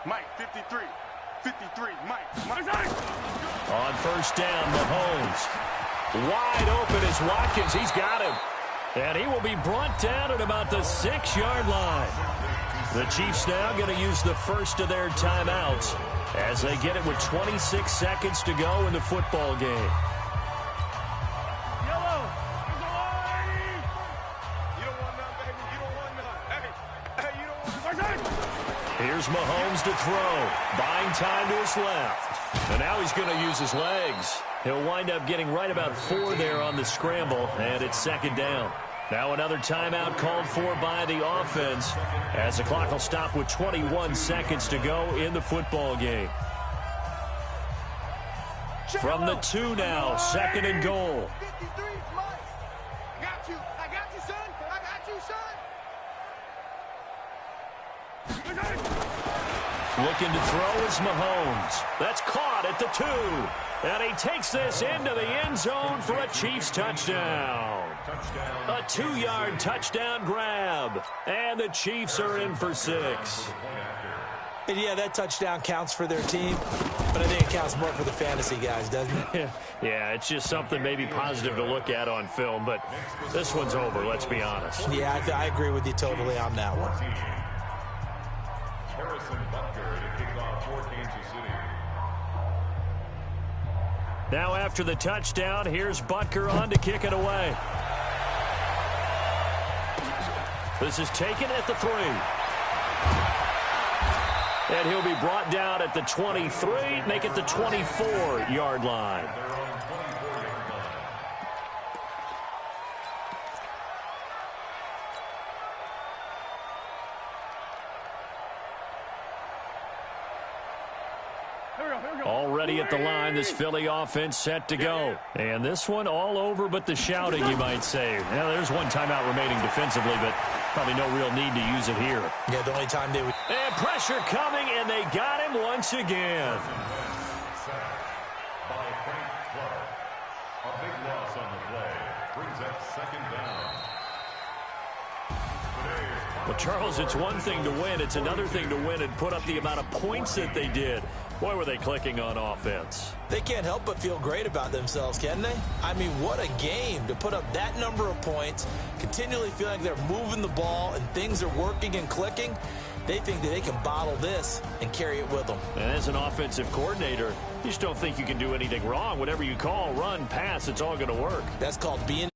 Mike, 53. 53. Mike. On 1st down, Mahomes. Wide open is Watkins. He's got him. And he will be brought down at about the 6-yard line. The Chiefs now going to use the first of their timeouts as they get it with 26 seconds to go in the football game. Here's Mahomes to throw. Buying time to his left. And now he's going to use his legs. He'll wind up getting right about 4 there on the scramble, and it's 2nd down. Now another timeout called for by the offense as the clock will stop with 21 seconds to go in the football game. From the 2 now, 2nd and goal. 53's Mike. I got you, son. Looking to throw is Mahomes. That's caught at the 2. And he takes this into the end zone for a Chiefs touchdown. A 2-yard touchdown grab. And the Chiefs are in for 6. And yeah, that touchdown counts for their team, but I think it counts more for the fantasy guys, doesn't it? Yeah, it's just something maybe positive to look at on film, but this one's over, let's be honest. Yeah, I agree with you totally on that one. Harrison Butker to kick off for Kansas City. Now after the touchdown, here's Butker on to kick it away. This is taken at the 3. And he'll be brought down at the 23, make it the 24-yard line. Already at the line, this Philly offense set to go. And this one all over but the shouting, you might say. Now, there's one timeout remaining defensively, but probably no real need to use it here. Yeah, the only time they would... And pressure coming, and they got him once again. By Frank Clark. A big loss on the play. Brings up 2nd down. Well, Charles, it's one thing to win. It's another thing to win and put up the amount of points that they did. Boy, were they clicking on offense. They can't help but feel great about themselves, can they? I mean, what a game to put up that number of points, continually feeling like they're moving the ball and things are working and clicking. They think that they can bottle this and carry it with them. And as an offensive coordinator, you just don't think you can do anything wrong. Whatever you call, run, pass, it's all going to work. That's called being